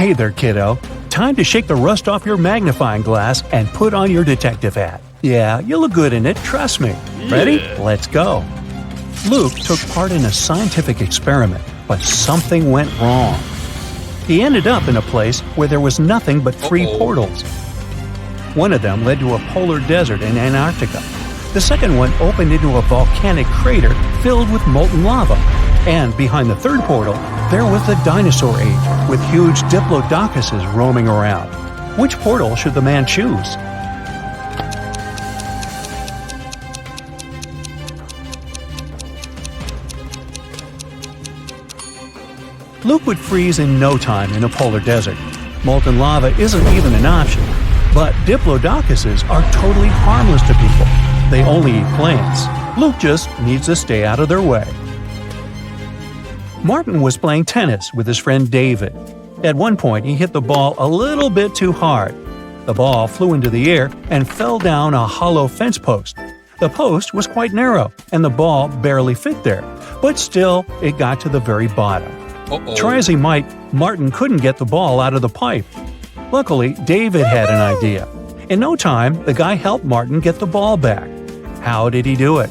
Hey there, kiddo. Time to shake the rust off your magnifying glass and put on your detective hat. Yeah, you look good in it, trust me. Ready? Let's go. Luke took part in a scientific experiment, but something went wrong. He ended up in a place where there was nothing but three portals. One of them led to a polar desert in Antarctica. The second one opened into a volcanic crater filled with molten lava. And behind the third portal, there was the dinosaur age, with huge diplodocuses roaming around. Which portal should the man choose? Luke would freeze in no time in a polar desert. Molten lava isn't even an option. But diplodocuses are totally harmless to people. They only eat plants. Luke just needs to stay out of their way. Martin was playing tennis with his friend David. At one point, he hit the ball a little bit too hard. The ball flew into the air and fell down a hollow fence post. The post was quite narrow, and the ball barely fit there, but still, it got to the very bottom. Try as he might, Martin couldn't get the ball out of the pipe. Luckily, David had an idea. In no time, the guy helped Martin get the ball back. How did he do it?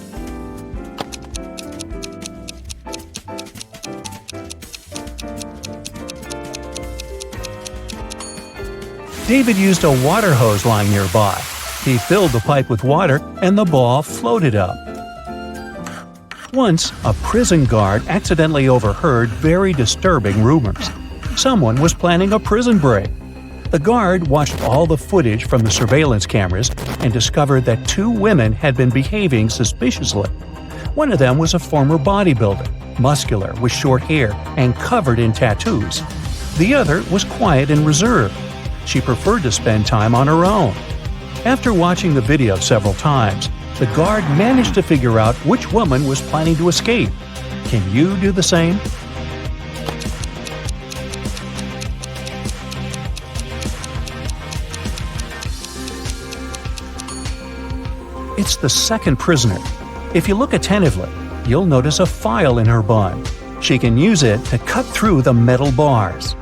David used a water hose lying nearby. He filled the pipe with water, and the ball floated up. Once, a prison guard accidentally overheard very disturbing rumors. Someone was planning a prison break. The guard watched all the footage from the surveillance cameras and discovered that two women had been behaving suspiciously. One of them was a former bodybuilder, muscular with short hair and covered in tattoos. The other was quiet and reserved. She preferred to spend time on her own. After watching the video several times, the guard managed to figure out which woman was planning to escape. Can you do the same? It's the second prisoner. If you look attentively, you'll notice a file in her bun. She can use it to cut through the metal bars.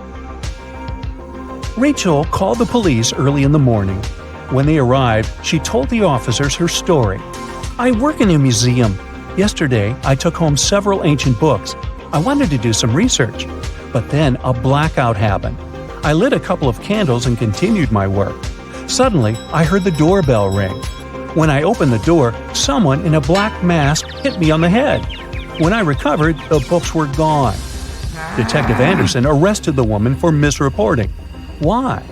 Rachel called the police early in the morning. When they arrived, she told the officers her story. "I work in a museum. Yesterday, I took home several ancient books. I wanted to do some research. But then a blackout happened. I lit a couple of candles and continued my work. Suddenly, I heard the doorbell ring. When I opened the door, someone in a black mask hit me on the head. When I recovered, the books were gone." Detective Anderson arrested the woman for misreporting. Why?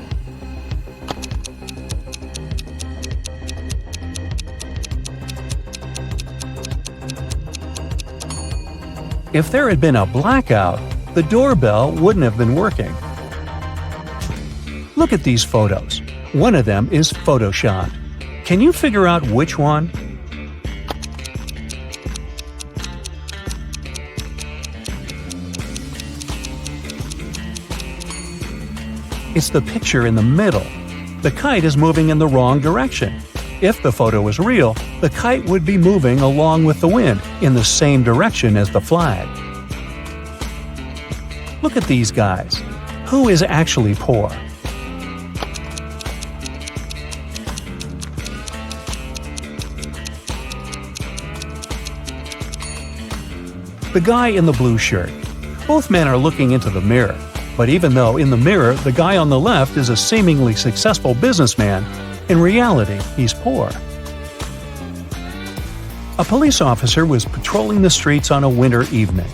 If there had been a blackout, the doorbell wouldn't have been working. Look at these photos. One of them is photoshopped. Can you figure out which one? It's the picture in the middle. The kite is moving in the wrong direction. If the photo was real, the kite would be moving along with the wind in the same direction as the flag. Look at these guys. Who is actually poor? The guy in the blue shirt. Both men are looking into the mirror. But even though in the mirror the guy on the left is a seemingly successful businessman, in reality he's poor. A police officer was patrolling the streets on a winter evening.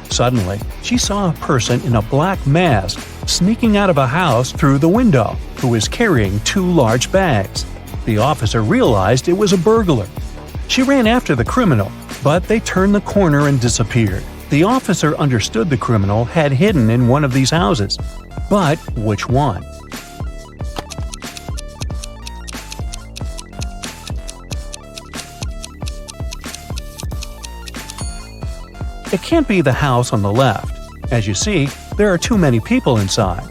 Suddenly, she saw a person in a black mask sneaking out of a house through the window, who was carrying two large bags. The officer realized it was a burglar. She ran after the criminal, but they turned the corner and disappeared. The officer understood the criminal had hidden in one of these houses. But which one? It can't be the house on the left. As you see, there are too many people inside.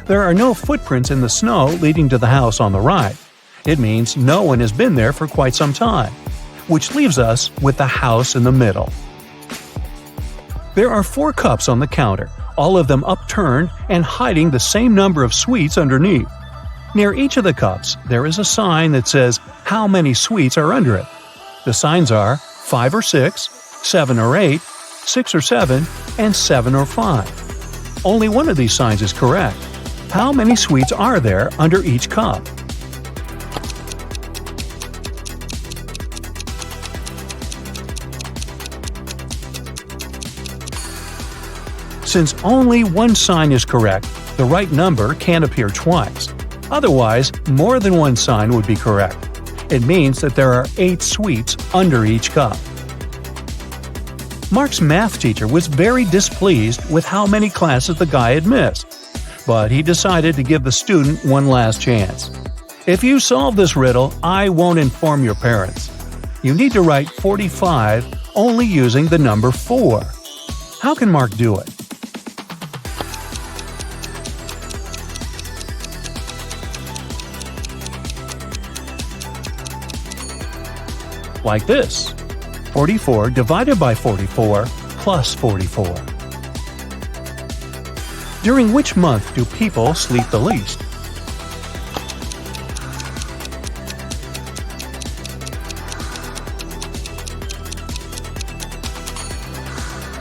There are no footprints in the snow leading to the house on the right. It means no one has been there for quite some time, which leaves us with the house in the middle. There are 4 cups on the counter, all of them upturned and hiding the same number of sweets underneath. Near each of the cups, there is a sign that says how many sweets are under it. The signs are 5 or 6, 7 or 8, 6 or 7, and 7 or 5. Only one of these signs is correct. How many sweets are there under each cup? Since only one sign is correct, the right number can't appear twice. Otherwise, more than one sign would be correct. It means that there are 8 sweets under each cup. Mark's math teacher was very displeased with how many classes the guy had missed, but he decided to give the student one last chance. If you solve this riddle, I won't inform your parents. You need to write 45 only using the number 4. How can Mark do it? Like this: 44 divided by 44 plus 44. During which month do people sleep the least?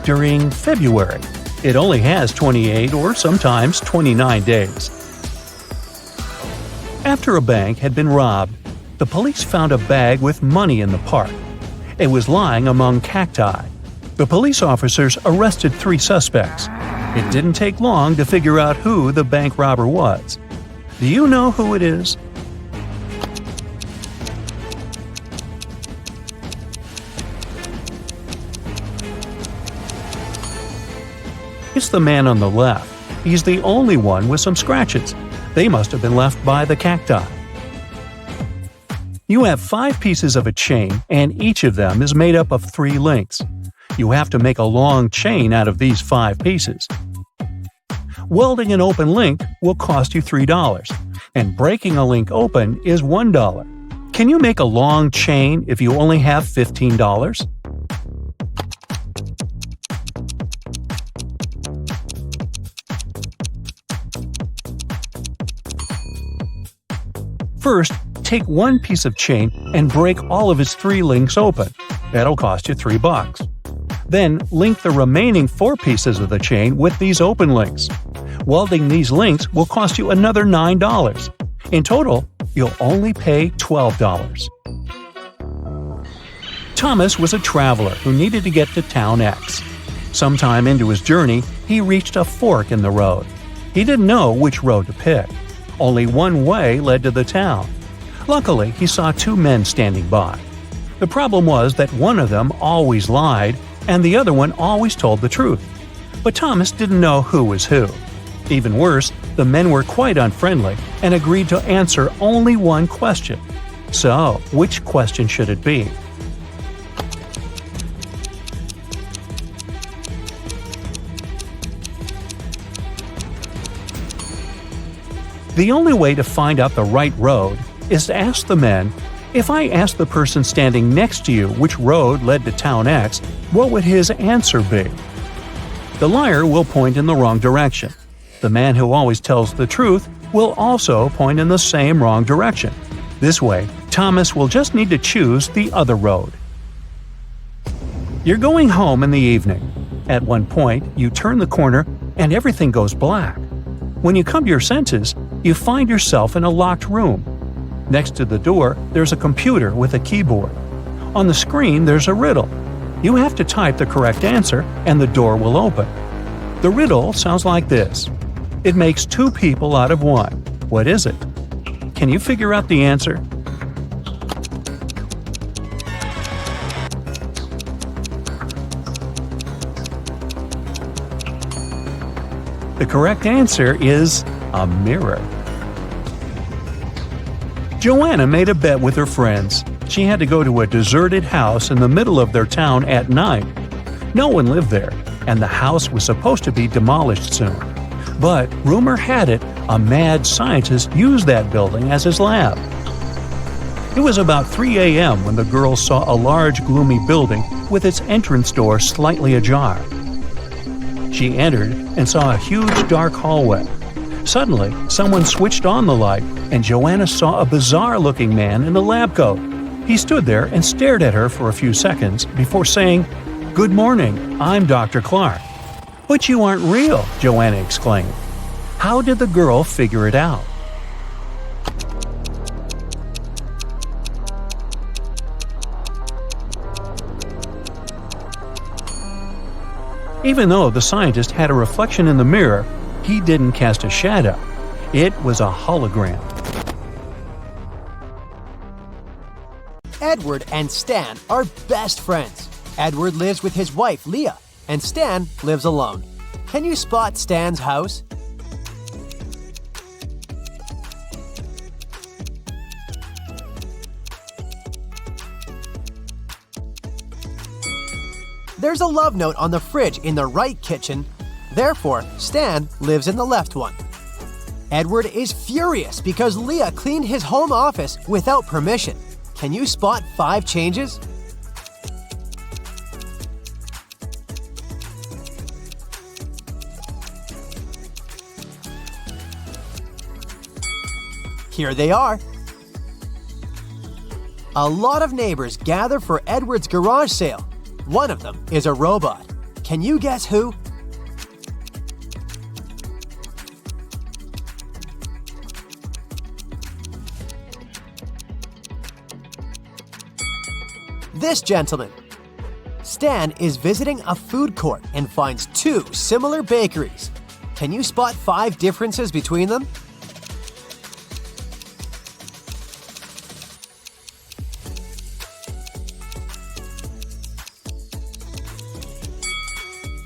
During February. It only has 28 or sometimes 29 days. After a bank had been robbed, the police found a bag with money in the park. It was lying among cacti. The police officers arrested 3 suspects. It didn't take long to figure out who the bank robber was. Do you know who it is? It's the man on the left. He's the only one with some scratches. They must have been left by the cacti. You have 5 pieces of a chain, and each of them is made up of 3 links. You have to make a long chain out of these 5 pieces. Welding an open link will cost you $3, and breaking a link open is $1. Can you make a long chain if you only have $15? First, take one piece of chain and break all of its 3 links open. That'll cost you $3. Then, link the remaining 4 pieces of the chain with these open links. Welding these links will cost you another $9. In total, you'll only pay $12. Thomas was a traveler who needed to get to town X. Sometime into his journey, he reached a fork in the road. He didn't know which road to pick. Only one way led to the town. Luckily, he saw 2 men standing by. The problem was that one of them always lied, and the other one always told the truth. But Thomas didn't know who was who. Even worse, the men were quite unfriendly and agreed to answer only one question. So, which question should it be? The only way to find out the right road is to ask the men, if I asked the person standing next to you which road led to town X, what would his answer be? The liar will point in the wrong direction. The man who always tells the truth will also point in the same wrong direction. This way, Thomas will just need to choose the other road. You're going home in the evening. At one point, you turn the corner and everything goes black. When you come to your senses, you find yourself in a locked room. Next to the door, there's a computer with a keyboard. On the screen, there's a riddle. You have to type the correct answer, and the door will open. The riddle sounds like this. It makes 2 people out of 1. What is it? Can you figure out the answer? The correct answer is a mirror. Joanna made a bet with her friends. She had to go to a deserted house in the middle of their town at night. No one lived there, and the house was supposed to be demolished soon. But rumor had it, a mad scientist used that building as his lab. It was about 3 a.m. when the girls saw a large, gloomy building with its entrance door slightly ajar. She entered and saw a huge dark hallway. Suddenly, someone switched on the light, and Joanna saw a bizarre-looking man in a lab coat. He stood there and stared at her for a few seconds before saying, "Good morning, I'm Dr. Clark." "But you aren't real," Joanna exclaimed. How did the girl figure it out? Even though the scientist had a reflection in the mirror, he didn't cast a shadow. It was a hologram. Edward and Stan are best friends. Edward lives with his wife, Leah, and Stan lives alone. Can you spot Stan's house? There's a love note on the fridge in the right kitchen. Therefore, Stan lives in the left one. Edward is furious because Leah cleaned his home office without permission. Can you spot 5 changes? Here they are. A lot of neighbors gather for Edward's garage sale. One of them is a robot. Can you guess who? This gentleman. Stan is visiting a food court and finds 2 similar bakeries. Can you spot 5 differences between them?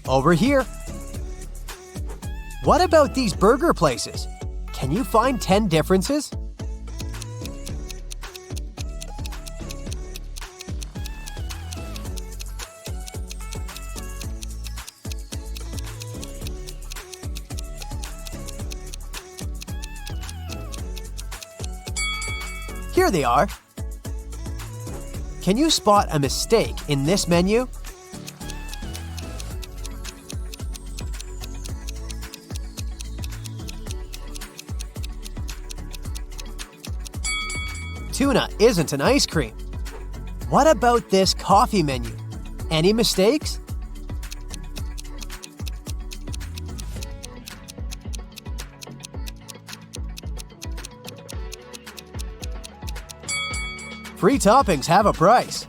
Over here. What about these burger places? Can you find 10 differences? Here they are. Can you spot a mistake in this menu? Tuna isn't an ice cream. What about this coffee menu? Any mistakes? Free toppings have a price.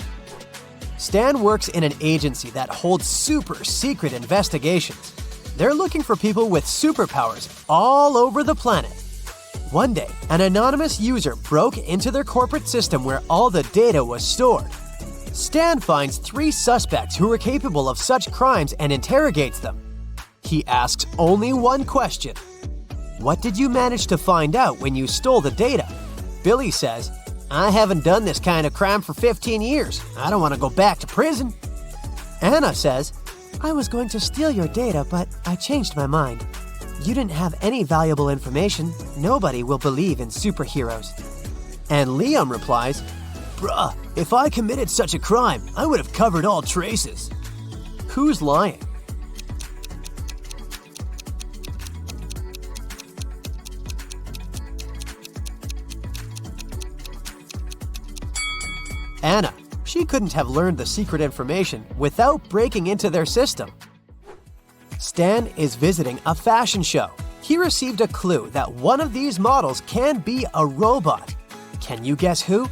Stan works in an agency that holds super secret investigations. They're looking for people with superpowers all over the planet. One day, an anonymous user broke into their corporate system where all the data was stored. Stan finds 3 suspects who are capable of such crimes and interrogates them. He asks only one question. What did you manage to find out when you stole the data? Billy says, I haven't done this kind of crime for 15 years. I don't want to go back to prison. Anna says, I was going to steal your data, but I changed my mind. You didn't have any valuable information. Nobody will believe in superheroes. And Liam replies, Bruh, if I committed such a crime, I would have covered all traces. Who's lying? Anna. She couldn't have learned the secret information without breaking into their system. Stan is visiting a fashion show. He received a clue that one of these models can be a robot. Can you guess who?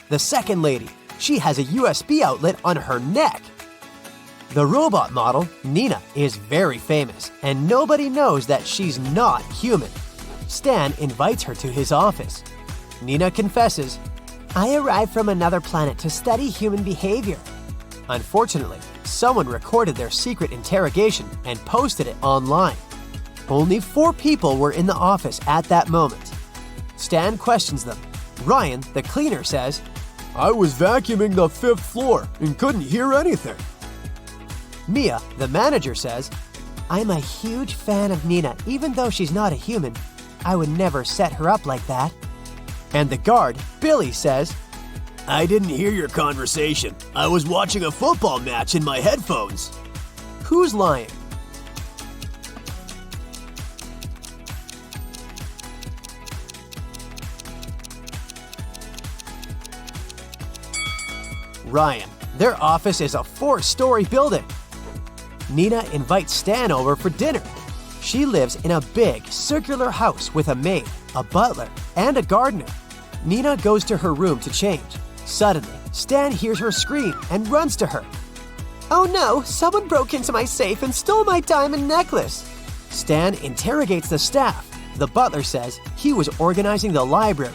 The second lady. She has a USB outlet on her neck. The robot model, Nina, is very famous, and nobody knows that she's not human. Stan invites her to his office. Nina confesses, I arrived from another planet to study human behavior. Unfortunately, someone recorded their secret interrogation and posted it online. Only 4 people were in the office at that moment. Stan questions them. Ryan, the cleaner, says, I was vacuuming the 5th floor and couldn't hear anything. Mia, the manager, says, I'm a huge fan of Nina, even though she's not a human. I would never set her up like that. And the guard, Billy, says, I didn't hear your conversation. I was watching a football match in my headphones. Who's lying? Ryan. Their office is a 4-story building. Nina invites Stan over for dinner. She lives in a big, circular house with a maid, a butler, and a gardener. Nina goes to her room to change. Suddenly, Stan hears her scream and runs to her. Oh no, someone broke into my safe and stole my diamond necklace. Stan interrogates the staff. The butler says he was organizing the library.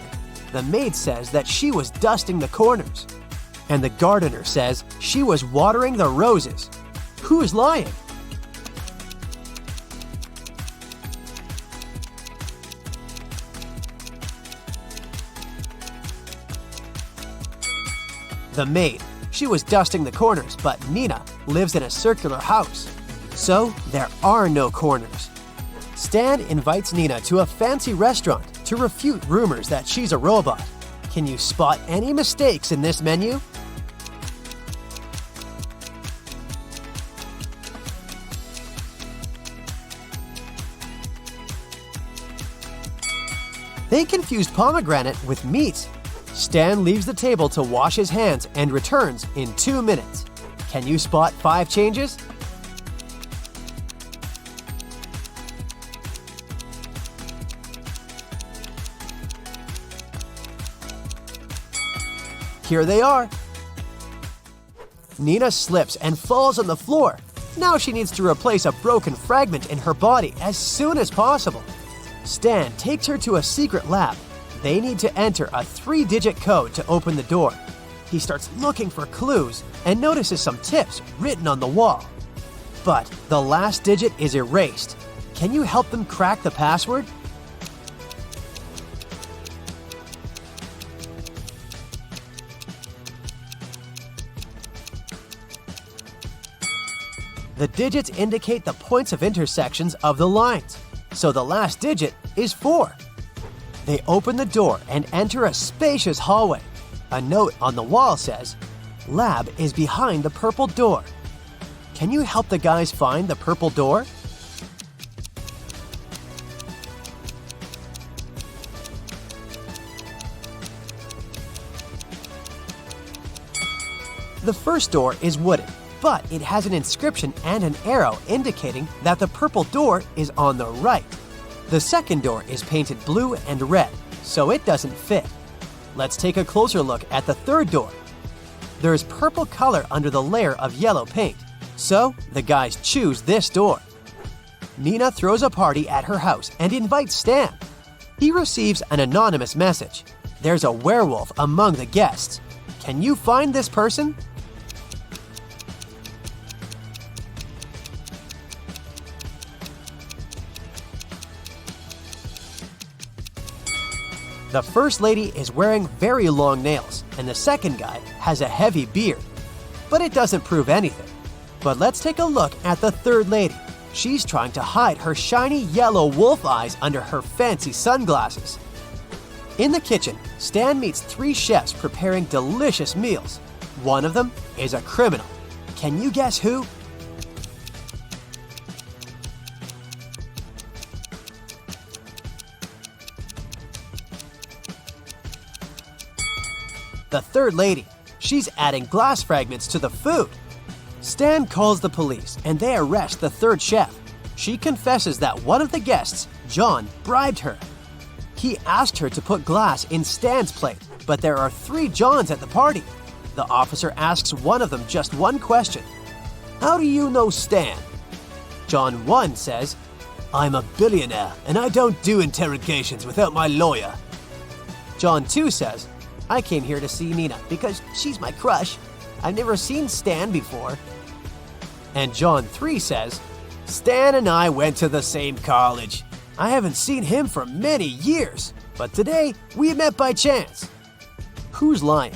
The maid says that she was dusting the corners. And the gardener says she was watering the roses. Who's lying? The maid. She was dusting the corners, but Nina lives in a circular house. So there are no corners. Stan invites Nina to a fancy restaurant to refute rumors that she's a robot. Can you spot any mistakes in this menu? They confused pomegranate with meat. Stan leaves the table to wash his hands and returns in 2 minutes. Can you spot 5 changes? Here they are. Nina slips and falls on the floor. Now she needs to replace a broken fragment in her body as soon as possible. Stan takes her to a secret lab. They need to enter a 3-digit code to open the door. He starts looking for clues and notices some tips written on the wall. But the last digit is erased. Can you help them crack the password? The digits indicate the points of intersections of the lines. So the last digit is 4. They open the door and enter a spacious hallway. A note on the wall says, "Lab is behind the purple door." Can you help the guys find the purple door? The first door is wooden, but it has an inscription and an arrow indicating that the purple door is on the right. The second door is painted blue and red, so it doesn't fit. Let's take a closer look at the third door. There is purple color under the layer of yellow paint, so the guys choose this door. Nina throws a party at her house and invites Stan. He receives an anonymous message. There's a werewolf among the guests. Can you find this person? The first lady is wearing very long nails, and the second guy has a heavy beard. But it doesn't prove anything. But let's take a look at the third lady. She's trying to hide her shiny yellow wolf eyes under her fancy sunglasses. In the kitchen, Stan meets 3 chefs preparing delicious meals. One of them is a criminal. Can you guess who? The third lady. She's adding glass fragments to the food. Stan calls the police and they arrest the third chef. She confesses that one of the guests, John, bribed her. He asked her to put glass in Stan's plate, but there are 3 Johns at the party. The officer asks one of them just one question. How do you know Stan? John 1 says, I'm a billionaire and I don't do interrogations without my lawyer. John 2 says, I came here to see Nina because she's my crush. I've never seen Stan before. And John 3 says, Stan and I went to the same college. I haven't seen him for many years, but today we met by chance. Who's lying?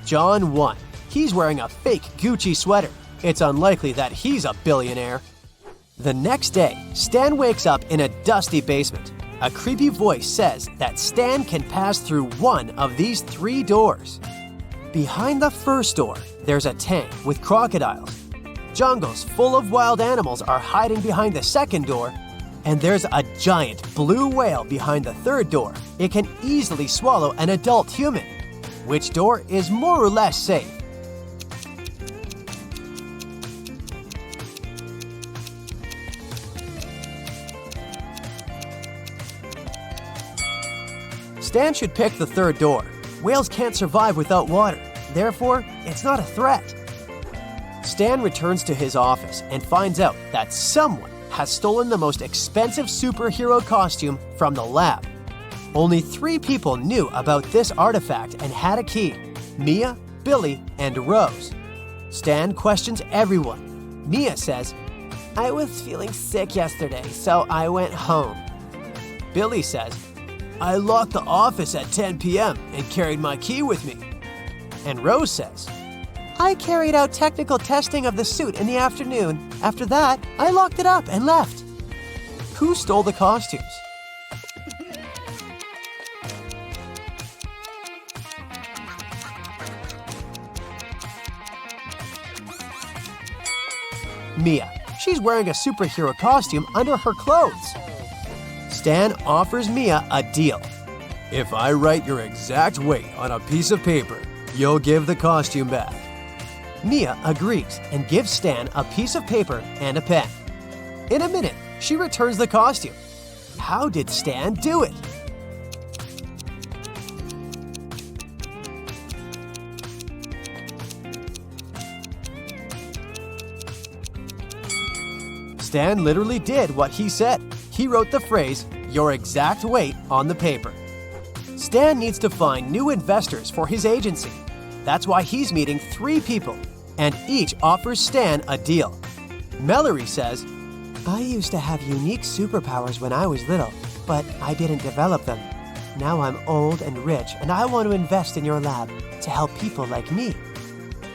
John won. He's wearing a fake Gucci sweater. It's unlikely that he's a billionaire. The next day, Stan wakes up in a dusty basement. A creepy voice says that Stan can pass through one of these 3 doors. Behind the first door, there's a tank with crocodiles. Jungles full of wild animals are hiding behind the second door, and there's a giant blue whale behind the third door. It can easily swallow an adult human. Which door is more or less safe? Stan should pick the third door. Whales can't survive without water. Therefore, it's not a threat. Stan returns to his office and finds out that someone has stolen the most expensive superhero costume from the lab. Only 3 people knew about this artifact and had a key: Mia, Billy, and Rose. Stan questions everyone. Mia says, "I was feeling sick yesterday, so I went home." Billy says, "I locked the office at 10 p.m. and carried my key with me." And Rose says, "I carried out technical testing of the suit in the afternoon. After that, I locked it up and left." Who stole the costumes? Mia. She's wearing a superhero costume under her clothes. Stan offers Mia a deal. "If I write your exact weight on a piece of paper, you'll give the costume back." Mia agrees and gives Stan a piece of paper and a pen. In a minute, she returns the costume. How did Stan do it? Stan literally did what he said. He wrote the phrase, "your exact weight," on the paper. Stan needs to find new investors for his agency. That's why he's meeting 3 people, and each offers Stan a deal. Mallory says, "I used to have unique superpowers when I was little, but I didn't develop them. Now I'm old and rich, and I want to invest in your lab to help people like me."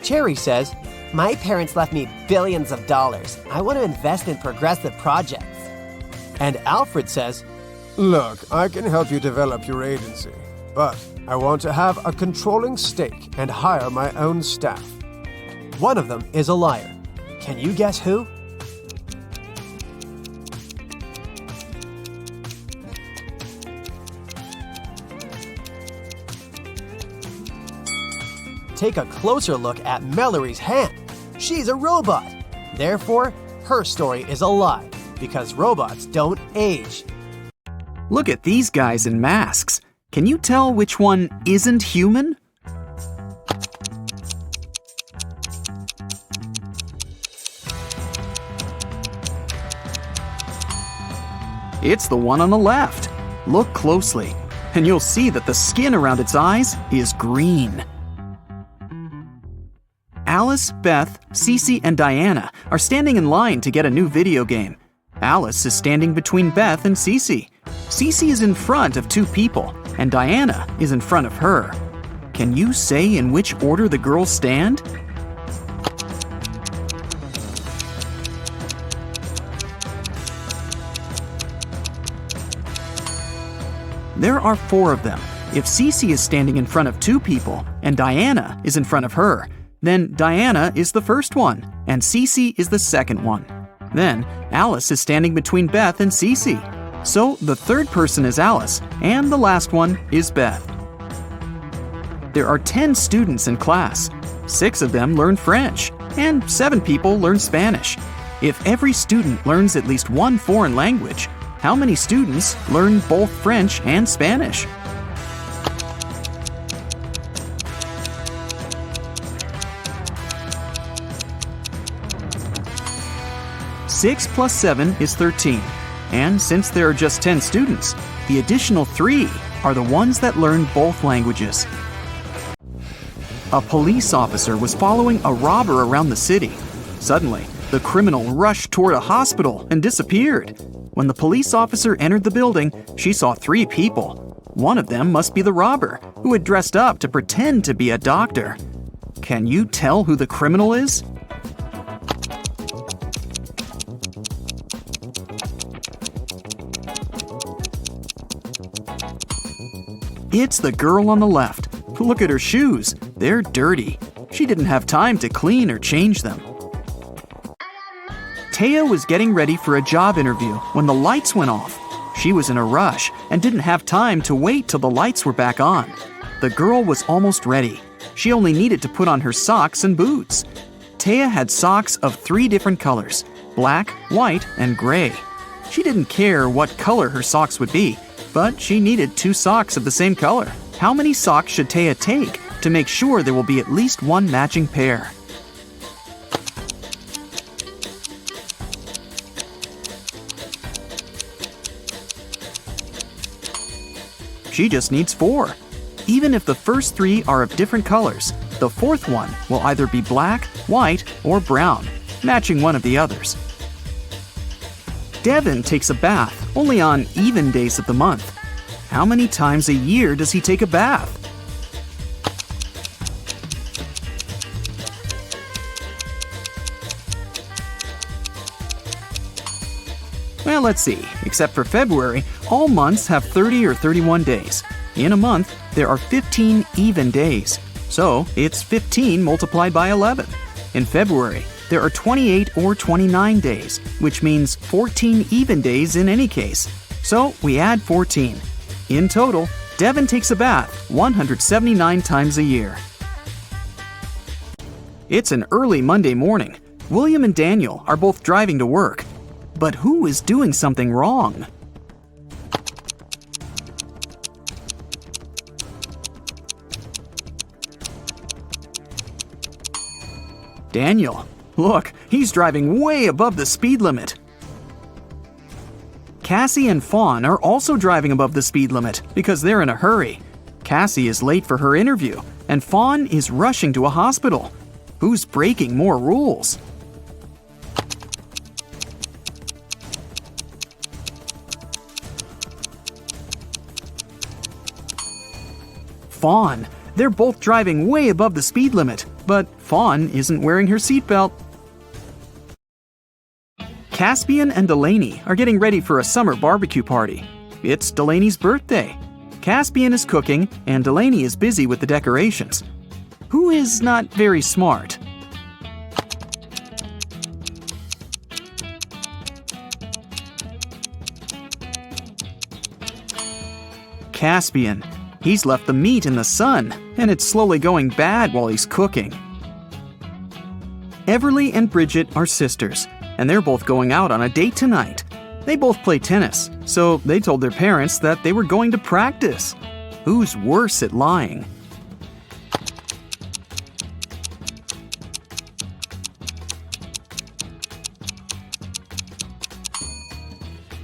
Cherry says, "My parents left me billions of dollars. I want to invest in progressive projects." And Alfred says, "Look, I can help you develop your agency, but I want to have a controlling stake and hire my own staff." One of them is a liar. Can you guess who? Take a closer look at Mallory's hand. She's a robot. Therefore, her story is a lie, because robots don't age. Look at these guys in masks. Can you tell which one isn't human? It's the one on the left. Look closely, and you'll see that the skin around its eyes is green. Alice, Beth, Cece, and Diana are standing in line to get a new video game. Alice is standing between Beth and Cece. Cece is in front of 2 people, and Diana is in front of her. Can you say in which order the girls stand? There are 4 of them. If Cece is standing in front of 2 people and Diana is in front of her, then Diana is the first one and Cece is the second one. Then Alice is standing between Beth and Cece. So the third person is Alice and the last one is Beth. There are 10 students in class. 6 of them learn French and 7 people learn Spanish. If every student learns at least one foreign language, how many students learn both French and Spanish? Six plus 7 is 13. And since there are just 10 students, the additional 3 are the ones that learn both languages. A police officer was following a robber around the city. Suddenly, the criminal rushed toward a hospital and disappeared. When the police officer entered the building, she saw 3 people. One of them must be the robber, who had dressed up to pretend to be a doctor. Can you tell who the criminal is? It's the girl on the left. Look at her shoes. They're dirty. She didn't have time to clean or change them. Taya was getting ready for a job interview when the lights went off. She was in a rush and didn't have time to wait till the lights were back on. The girl was almost ready. She only needed to put on her socks and boots. Taya had socks of 3 different colors: black, white, and gray. She didn't care what color her socks would be, but she needed 2 socks of the same color. How many socks should Taya take to make sure there will be at least 1 matching pair? She just needs 4. Even if the first 3 are of different colors, the 4th one will either be black, white, or brown, matching one of the others. Devin takes a bath only on even days of the month. How many times a year does he take a bath? Well, let's see. Except for February, all months have 30 or 31 days. In a month, there are 15 even days. So, it's 15 multiplied by 11. In February, there are 28 or 29 days, which means 14 even days in any case. So, we add 14. In total, Devin takes a bath 179 times a year. It's an early Monday morning. William and Daniel are both driving to work. But who is doing something wrong? Daniel, look, he's driving way above the speed limit. Cassie and Fawn are also driving above the speed limit because they're in a hurry. Cassie is late for her interview, and Fawn is rushing to a hospital. Who's breaking more rules? Fawn. They're both driving way above the speed limit, but Fawn isn't wearing her seatbelt. Caspian and Delaney are getting ready for a summer barbecue party. It's Delaney's birthday. Caspian is cooking, and Delaney is busy with the decorations. Who is not very smart? Caspian. He's left the meat in the sun, and it's slowly going bad while he's cooking. Everly and Bridget are sisters, and they're both going out on a date tonight. They both play tennis, so they told their parents that they were going to practice. Who's worse at lying?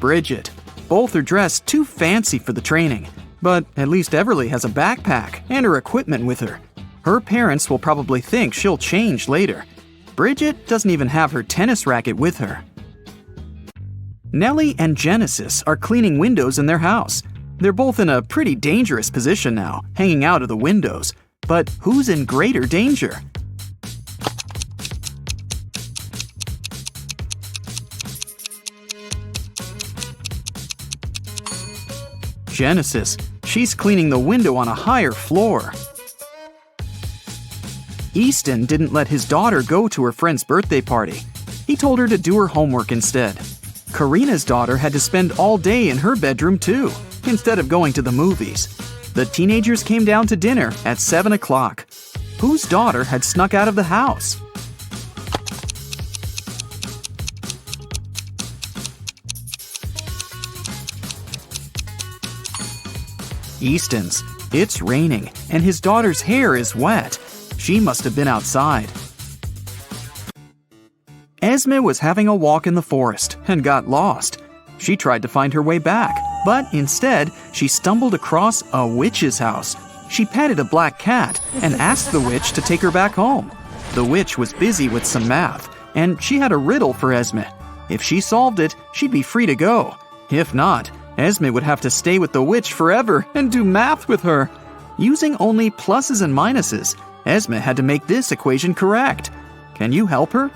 Bridget. Both are dressed too fancy for the training. But at least Everly has a backpack and her equipment with her. Her parents will probably think she'll change later. Bridget doesn't even have her tennis racket with her. Nellie and Genesis are cleaning windows in their house. They're both in a pretty dangerous position now, hanging out of the windows. But who's in greater danger? Genesis. She's cleaning the window on a higher floor. Easton didn't let his daughter go to her friend's birthday party. He told her to do her homework instead. Karina's daughter had to spend all day in her bedroom too, instead of going to the movies. The teenagers came down to dinner at 7 o'clock. Whose daughter had snuck out of the house? Easton's. It's raining, and his daughter's hair is wet. She must have been outside. Esme was having a walk in the forest and got lost. She tried to find her way back, but instead, she stumbled across a witch's house. She petted a black cat and asked the witch to take her back home. The witch was busy with some math, and she had a riddle for Esme. If she solved it, she'd be free to go. If not, Esme would have to stay with the witch forever and do math with her. Using only pluses and minuses, Esme had to make this equation correct. Can you help her?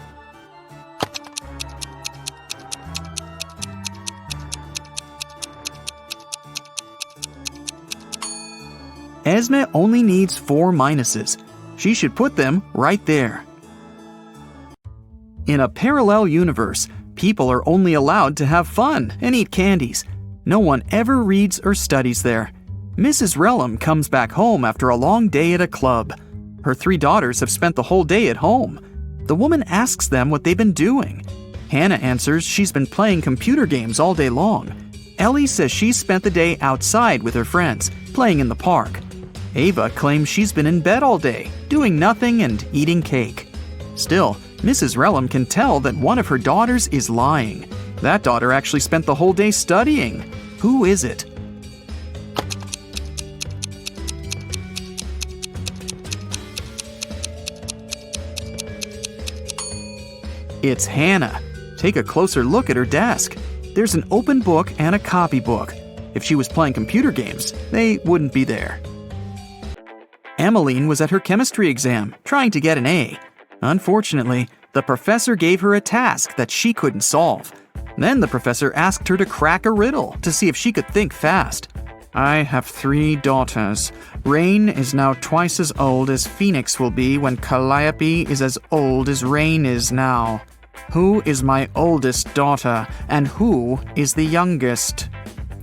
Esme only needs 4 minuses. She should put them right there. In a parallel universe, people are only allowed to have fun and eat candies. No one ever reads or studies there. Mrs. Relum comes back home after a long day at a club. Her 3 daughters have spent the whole day at home. The woman asks them what they've been doing. Hannah answers she's been playing computer games all day long. Ellie says she's spent the day outside with her friends, playing in the park. Ava claims she's been in bed all day, doing nothing and eating cake. Still, Mrs. Relum can tell that one of her daughters is lying. That daughter actually spent the whole day studying. Who is it? It's Hannah. Take a closer look at her desk. There's an open book and a copybook. If she was playing computer games, they wouldn't be there. Emmeline was at her chemistry exam, trying to get an A. Unfortunately, the professor gave her a task that she couldn't solve. Then the professor asked her to crack a riddle to see if she could think fast. I have 3 daughters. Rain is now twice as old as Phoenix will be when Calliope is as old as Rain is now. Who is my oldest daughter, and who is the youngest?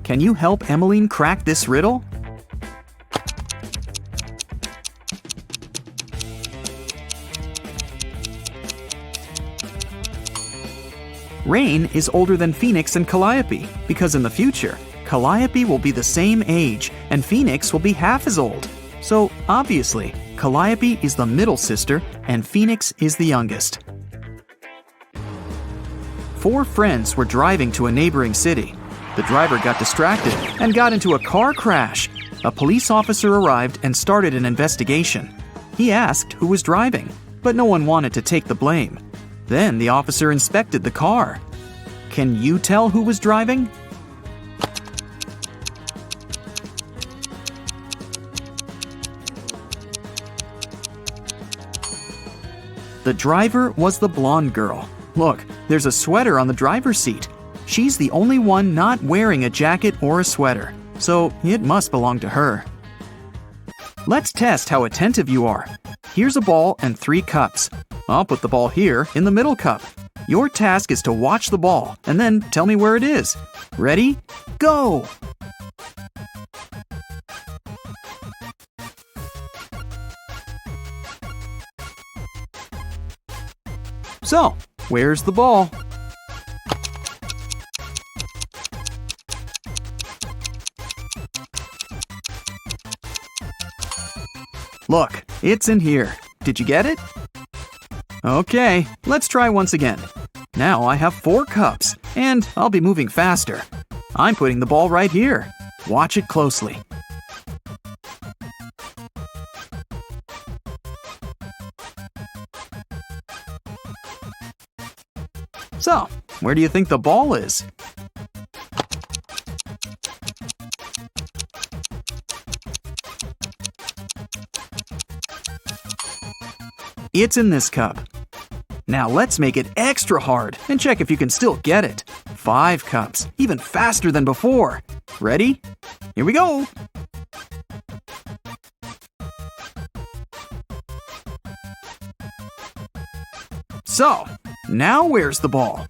Can you help Emmeline crack this riddle? Rain is older than Phoenix and Calliope because in the future, Calliope will be the same age and Phoenix will be half as old. So obviously, Calliope is the middle sister and Phoenix is the youngest. 4 friends were driving to a neighboring city. The driver got distracted and got into a car crash. A police officer arrived and started an investigation. He asked who was driving, but no one wanted to take the blame. Then the officer inspected the car. Can you tell who was driving? The driver was the blonde girl. Look, there's a sweater on the driver's seat. She's the only one not wearing a jacket or a sweater, so it must belong to her. Let's test how attentive you are. Here's a ball and 3 cups. I'll put the ball here in the middle cup. Your task is to watch the ball and then tell me where it is. Ready? Go! So, where's the ball? Look, it's in here. Did you get it? Okay, let's try once again. Now I have 4 cups, and I'll be moving faster. I'm putting the ball right here. Watch it closely. So, where do you think the ball is? It's in this cup. Now let's make it extra hard and check if you can still get it. 5 cups, even faster than before. Ready? Here we go! So, now where's the ball?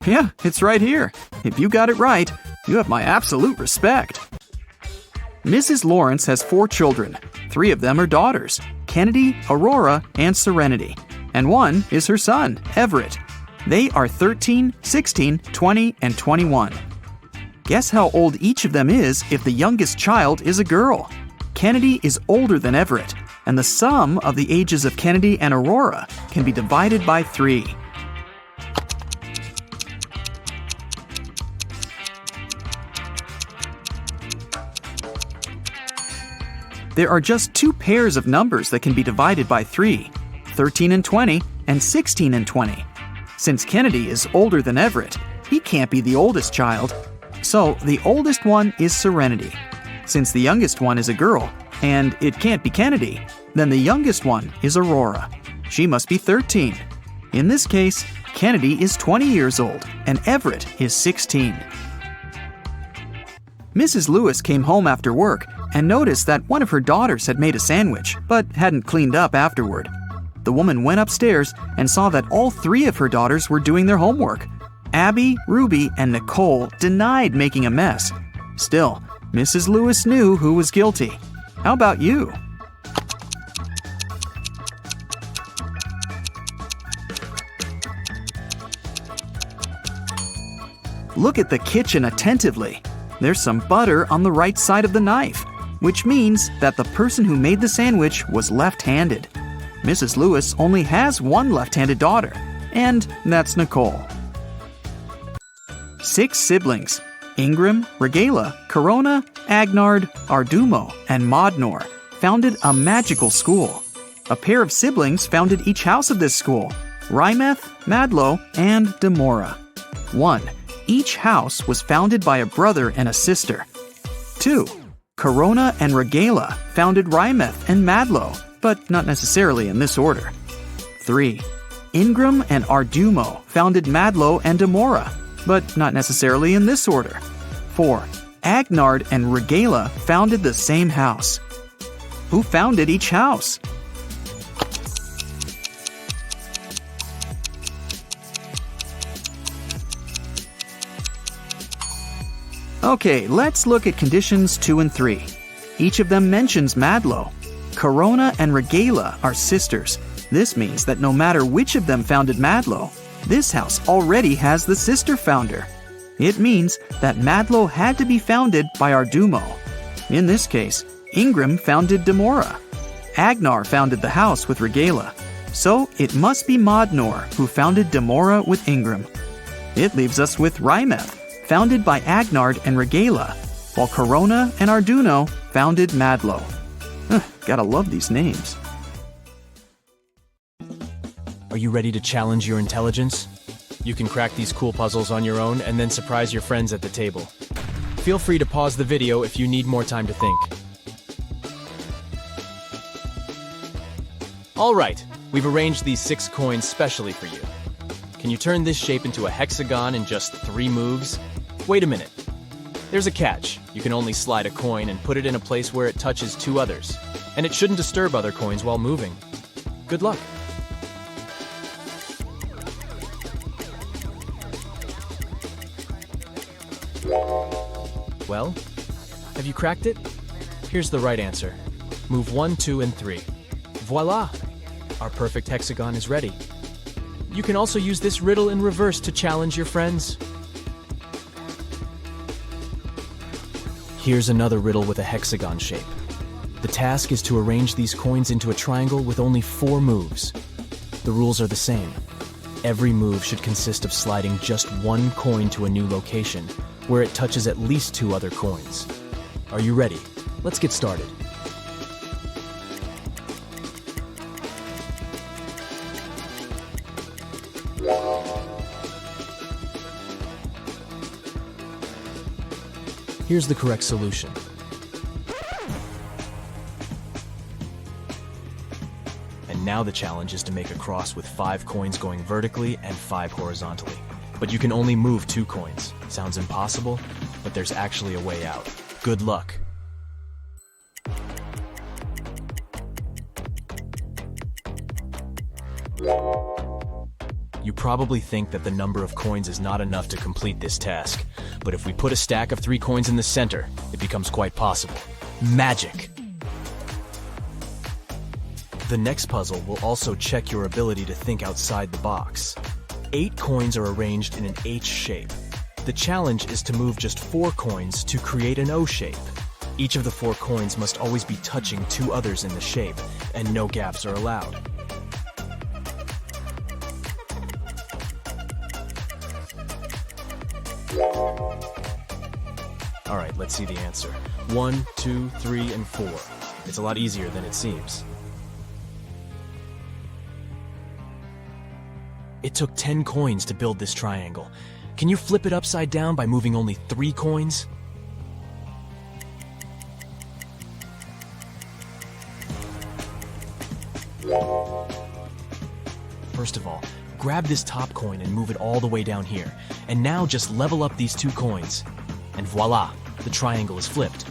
Yeah, it's right here. If you got it right, you have my absolute respect. Mrs. Lawrence has 4 children. 3 of them are daughters, Kennedy, Aurora, and Serenity. And 1 is her son, Everett. They are 13, 16, 20, and 21. Guess how old each of them is if the youngest child is a girl. Kennedy is older than Everett, and the sum of the ages of Kennedy and Aurora can be divided by 3. There are just 2 pairs of numbers that can be divided by 3, 13 and 20 and 16 and 20. Since Kennedy is older than Everett, he can't be the oldest child. So the oldest one is Serenity. Since the youngest one is a girl, and it can't be Kennedy, then the youngest one is Aurora. She must be 13. In this case, Kennedy is 20 years old, and Everett is 16. Mrs. Lewis came home after work and noticed that one of her daughters had made a sandwich, but hadn't cleaned up afterward. The woman went upstairs and saw that all three of her daughters were doing their homework. Abby, Ruby, and Nicole denied making a mess. Still, Mrs. Lewis knew who was guilty. How about you? Look at the kitchen attentively. There's some butter on the right side of the knife, which means that the person who made the sandwich was left-handed. Mrs. Lewis only has one left-handed daughter, and that's Nicole. 6 siblings, Ingram, Regala, Corona, Agnard, Ardumo, and Modnor, founded a magical school. A pair of siblings founded each house of this school, Rymeth, Madlo, and Demora. 1. Each house was founded by a brother and a sister. 2. Corona and Regala founded Rymeth and Madlo, but not necessarily in this order. 3. Ingram and Ardumo founded Madlo and Demora, but not necessarily in this order. 4. Agnard and Regala founded the same house. Who founded each house? Okay, let's look at conditions 2 and 3. Each of them mentions Madlo. Corona and Regala are sisters. This means that no matter which of them founded Madlo, this house already has the sister founder. It means that Madlo had to be founded by Ardumo. In this case, Ingram founded Demora. Agnar founded the house with Regala. So it must be Modnor who founded Demora with Ingram. It leaves us with Rymeth, founded by Agnard and Regala, while Corona and Arduino founded Madlo. Gotta love these names. Are you ready to challenge your intelligence? You can crack these cool puzzles on your own and then surprise your friends at the table. Feel free to pause the video if you need more time to think. Alright, we've arranged these 6 coins specially for you. Can you turn this shape into a hexagon in just 3 moves? Wait a minute. There's a catch. You can only slide a coin and put it in a place where it touches 2 others. And it shouldn't disturb other coins while moving. Good luck. Well, have you cracked it? Here's the right answer. Move 1, 2, and 3. Voila! Our perfect hexagon is ready. You can also use this riddle in reverse to challenge your friends. Here's another riddle with a hexagon shape. The task is to arrange these coins into a triangle with only 4 moves. The rules are the same. Every move should consist of sliding just 1 coin to a new location, where it touches at least 2 other coins. Are you ready? Let's get started. Here's the correct solution. And now the challenge is to make a cross with 5 coins going vertically and 5 horizontally. But you can only move 2 coins. Sounds impossible, but there's actually a way out. Good luck. You probably think that the number of coins is not enough to complete this task, but if we put a stack of 3 coins in the center, it becomes quite possible. Magic! The next puzzle will also check your ability to think outside the box. 8 coins are arranged in an H shape. The challenge is to move just 4 coins to create an O shape. Each of the 4 coins must always be touching 2 others in the shape, and no gaps are allowed. Alright, let's see the answer. 1, 2, 3, and 4. It's a lot easier than it seems. It took 10 coins to build this triangle. Can you flip it upside down by moving only 3 coins? First of all, grab this top coin and move it all the way down here. And now just level up these 2 coins. And voila, the triangle is flipped.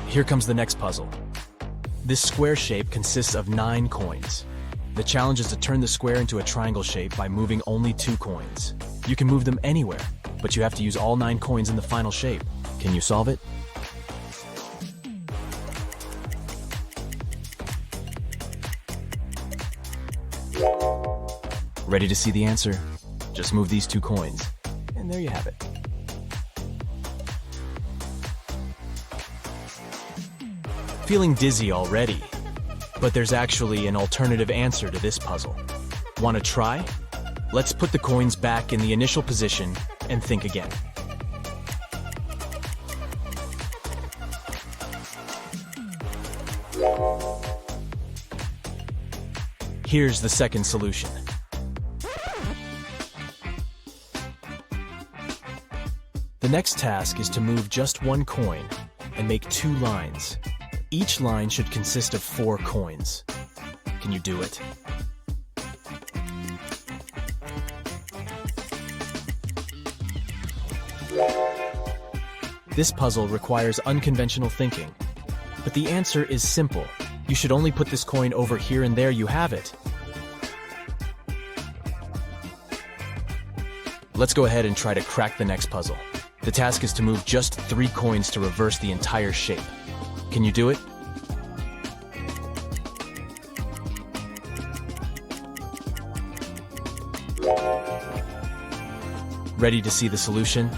Here comes the next puzzle. This square shape consists of 9 coins. The challenge is to turn the square into a triangle shape by moving only 2 coins. You can move them anywhere, but you have to use all 9 coins in the final shape. Can you solve it? Ready to see the answer? Just move these 2 coins, and there you have it. Feeling dizzy already? But there's actually an alternative answer to this puzzle. Want to try? Let's put the coins back in the initial position and think again. Here's the second solution. The next task is to move just 1 coin and make 2 lines. Each line should consist of 4 coins. Can you do it? This puzzle requires unconventional thinking, but the answer is simple. You should only put this coin over here and there you have it. Let's go ahead and try to crack the next puzzle. The task is to move just 3 coins to reverse the entire shape. Can you do it? Ready to see the solution?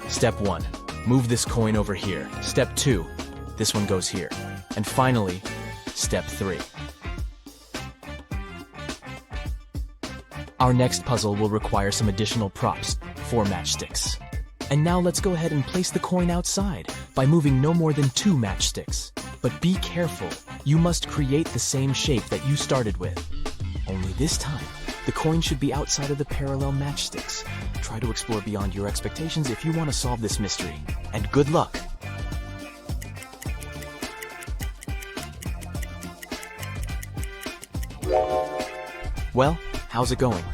Step 1. Move this coin over here. Step 2. This one goes here. And finally, Step 3. Our next puzzle will require some additional props, 4 matchsticks. And now let's go ahead and place the coin outside by moving no more than 2 matchsticks. But be careful, you must create the same shape that you started with. Only this time, the coin should be outside of the parallel matchsticks. Try to explore beyond your expectations if you want to solve this mystery. And good luck! Well, how's it going?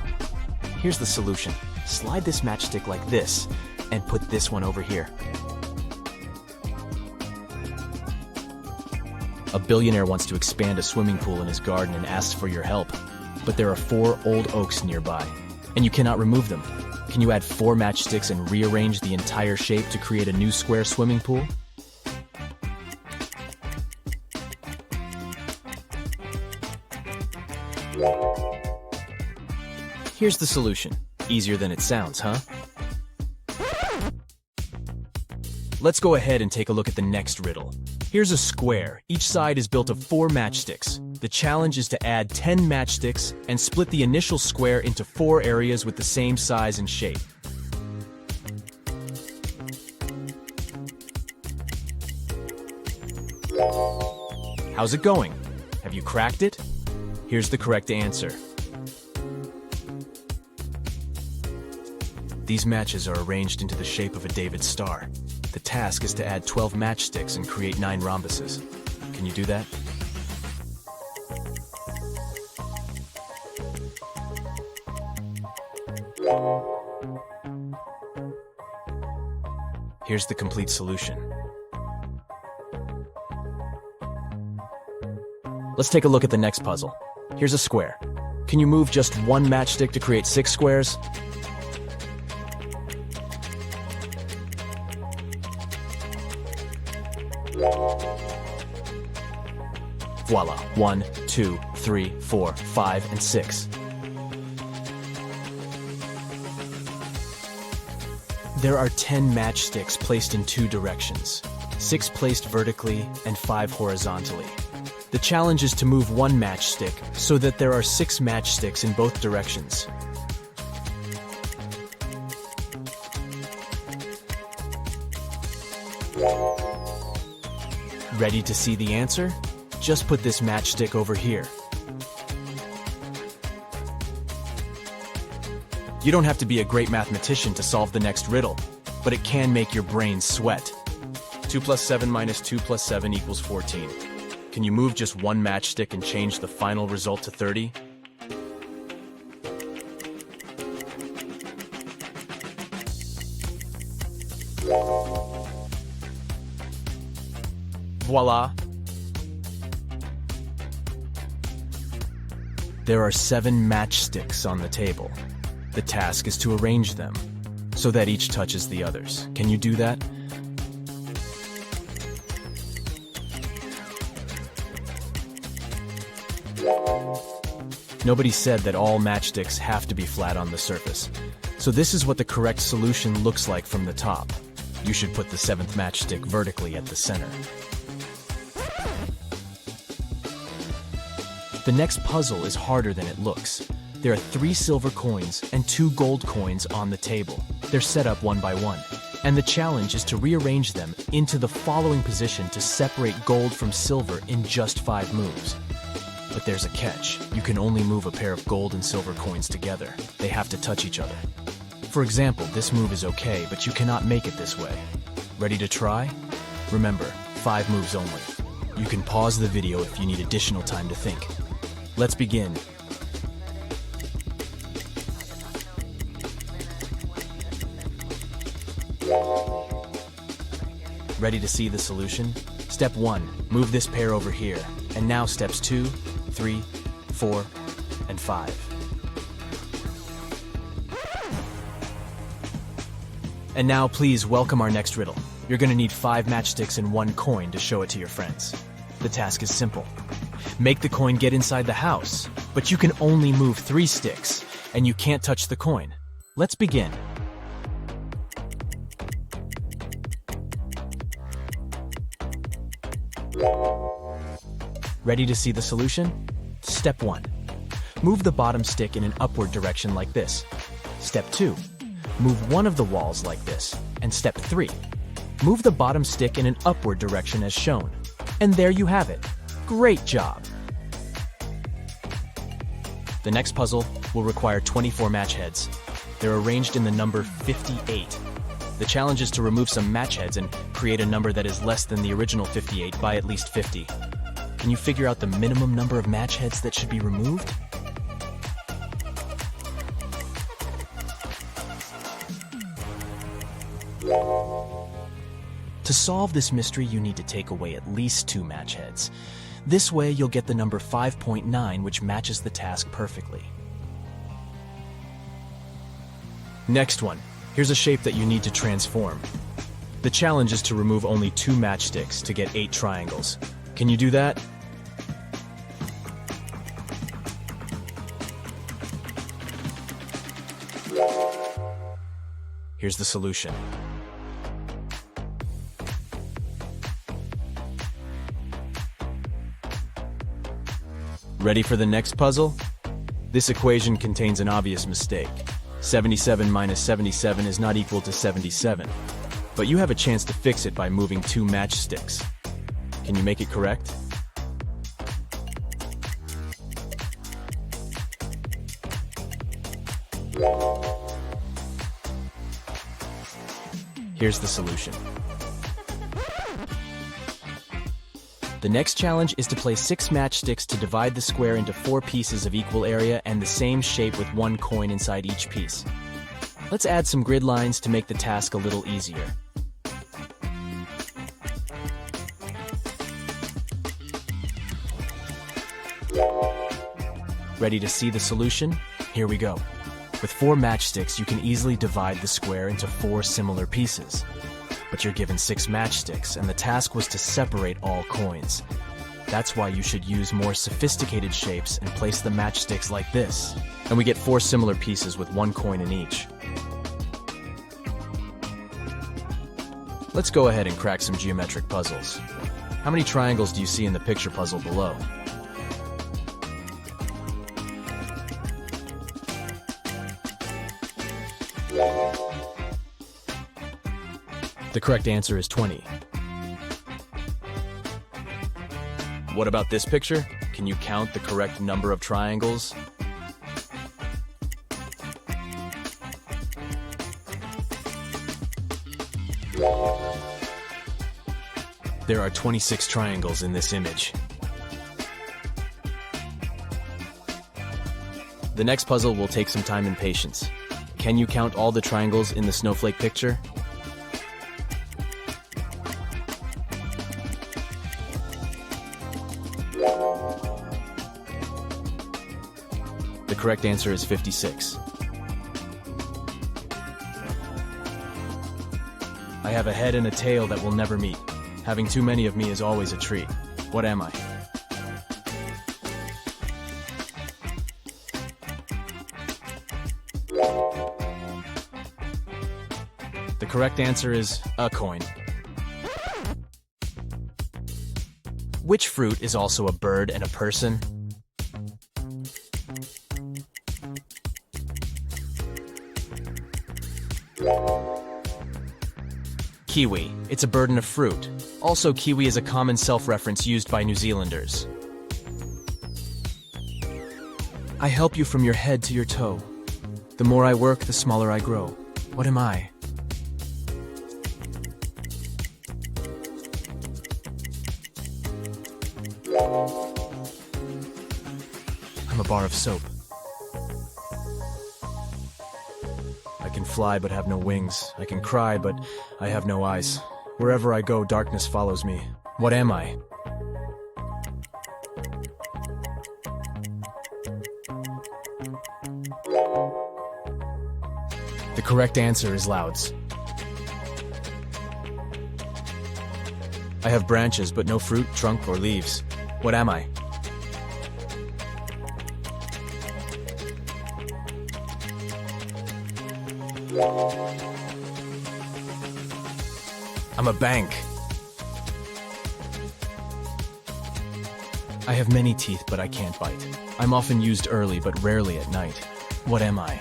Here's the solution. Slide this matchstick like this, and put this one over here. A billionaire wants to expand a swimming pool in his garden and asks for your help. But there are 4 old oaks nearby, and you cannot remove them. Can you add 4 matchsticks and rearrange the entire shape to create a new square swimming pool? Here's the solution. Easier than it sounds, huh? Let's go ahead and take a look at the next riddle. Here's a square. Each side is built of 4 matchsticks. The challenge is to add 10 matchsticks and split the initial square into 4 areas with the same size and shape. How's it going? Have you cracked it? Here's the correct answer. These matches are arranged into the shape of a David star. The task is to add 12 matchsticks and create 9 rhombuses. Can you do that? Here's the complete solution. Let's take a look at the next puzzle. Here's a square. Can you move just 1 matchstick to create 6 squares? Voila, 1, 2, 3, 4, 5, and 6. There are 10 matchsticks placed in 2 directions, 6 placed vertically and 5 horizontally. The challenge is to move 1 matchstick so that there are 6 matchsticks in both directions. Ready to see the answer? Just put this matchstick over here. You don't have to be a great mathematician to solve the next riddle, but it can make your brain sweat. 2 plus 7 minus 2 plus 7 equals 14. Can you move just one matchstick and change the final result to 30? Voila! There are 7 matchsticks on the table. The task is to arrange them so that each touches the others. Can you do that? Nobody said that all matchsticks have to be flat on the surface. So this is what the correct solution looks like from the top. You should put the 7th matchstick vertically at the center. The next puzzle is harder than it looks. There are 3 silver coins and 2 gold coins on the table. They're set up one by one. And the challenge is to rearrange them into the following position to separate gold from silver in just 5 moves. But there's a catch. You can only move a pair of gold and silver coins together. They have to touch each other. For example, this move is okay, but you cannot make it this way. Ready to try? Remember, 5 moves only. You can pause the video if you need additional time to think. Let's begin. Ready to see the solution? Step 1, move this pair over here. And now steps 2, 3, 4, and 5. And now please welcome our next riddle. You're gonna need 5 matchsticks and 1 coin to show it to your friends. The task is simple. Make the coin get inside the house, but you can only move 3 sticks, and you can't touch the coin. Let's begin. Ready to see the solution? Step 1. Move the bottom stick in an upward direction like this. Step 2. Move one of the walls like this. And step 3. Move the bottom stick in an upward direction as shown. And there you have it. Great job! The next puzzle will require 24 match heads. They're arranged in the number 58. The challenge is to remove some match heads and create a number that is less than the original 58 by at least 50. Can you figure out the minimum number of match heads that should be removed? To solve this mystery, you need to take away at least 2 match heads. This way, you'll get the number 5.9, which matches the task perfectly. Next one. Here's a shape that you need to transform. The challenge is to remove only 2 matchsticks to get 8 triangles. Can you do that? Here's the solution. Ready for the next puzzle? This equation contains an obvious mistake. 77 minus 77 is not equal to 77. But you have a chance to fix it by moving 2 matchsticks. Can you make it correct? Here's the solution. The next challenge is to place 6 matchsticks to divide the square into 4 pieces of equal area and the same shape with 1 coin inside each piece. Let's add some grid lines to make the task a little easier. Ready to see the solution? Here we go. With 4 matchsticks, you can easily divide the square into 4 similar pieces. But you're given 6 matchsticks, and the task was to separate all coins. That's why you should use more sophisticated shapes and place the matchsticks like this. And we get 4 similar pieces with 1 coin in each. Let's go ahead and crack some geometric puzzles. How many triangles do you see in the picture puzzle below? The correct answer is 20. What about this picture? Can you count the correct number of triangles? There are 26 triangles in this image. The next puzzle will take some time and patience. Can you count all the triangles in the snowflake picture? The correct answer is 56. I have a head and a tail that will never meet. Having too many of me is always a treat. What am I? The correct answer is a coin. Which fruit is also a bird and a person? Kiwi. It's a bird and a fruit. Also, kiwi is a common self-reference used by New Zealanders. I help you from your head to your toe. The more I work, the smaller I grow. What am I? I'm a bar of soap. I can fly but have no wings. I can cry but I have no eyes. Wherever I go, darkness follows me. What am I? The correct answer is louds. I have branches but no fruit, trunk, or leaves. What am I? I'm a bank. I have many teeth, but I can't bite. I'm often used early, but rarely at night. What am I?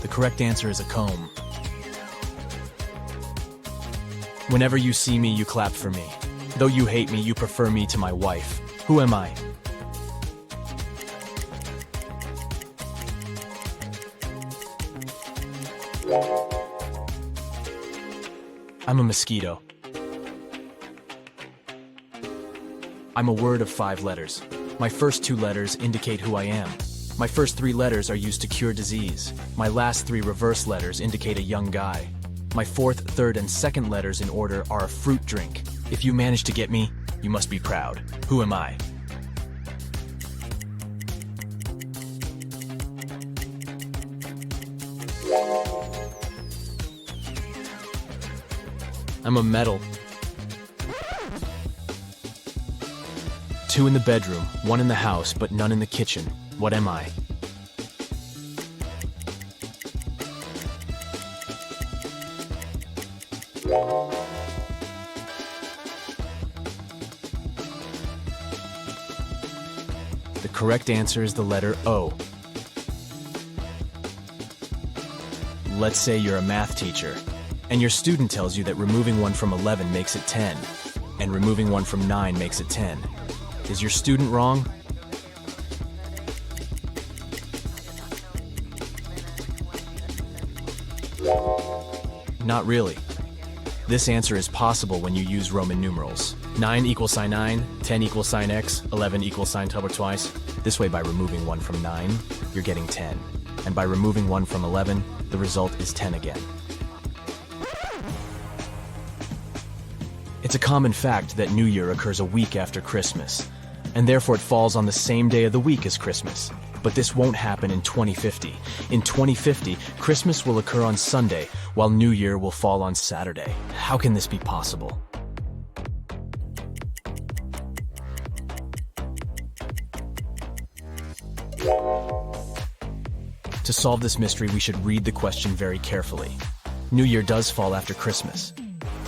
The correct answer is a comb. Whenever you see me, you clap for me. Though you hate me, you prefer me to my wife. Who am I? I'm a mosquito. I'm a word of 5 letters. My first 2 letters indicate who I am. My first 3 letters are used to cure disease. My last 3 reverse letters indicate a young guy. My 4th, 3rd, and 2nd letters in order are a fruit drink. If you manage to get me, you must be proud. Who am I? I'm a medal. 2 in the bedroom, 1 in the house, but none in the kitchen. What am I? The correct answer is the letter O. Let's say you're a math teacher, and your student tells you that removing 1 from 11 makes it 10, and removing 1 from 9 makes it 10. Is your student wrong? Not really. This answer is possible when you use Roman numerals. 9 equals sine 9, 10 equals sine x, 11 equals sine double twice. This way, by removing 1 from 9, you're getting 10. And by removing 1 from 11, the result is 10 again. It's a common fact that New Year occurs a week after Christmas, and therefore it falls on the same day of the week as Christmas. But this won't happen in 2050. In 2050, Christmas will occur on Sunday, while New Year will fall on Saturday. How can this be possible? To solve this mystery, we should read the question very carefully. New Year does fall after Christmas,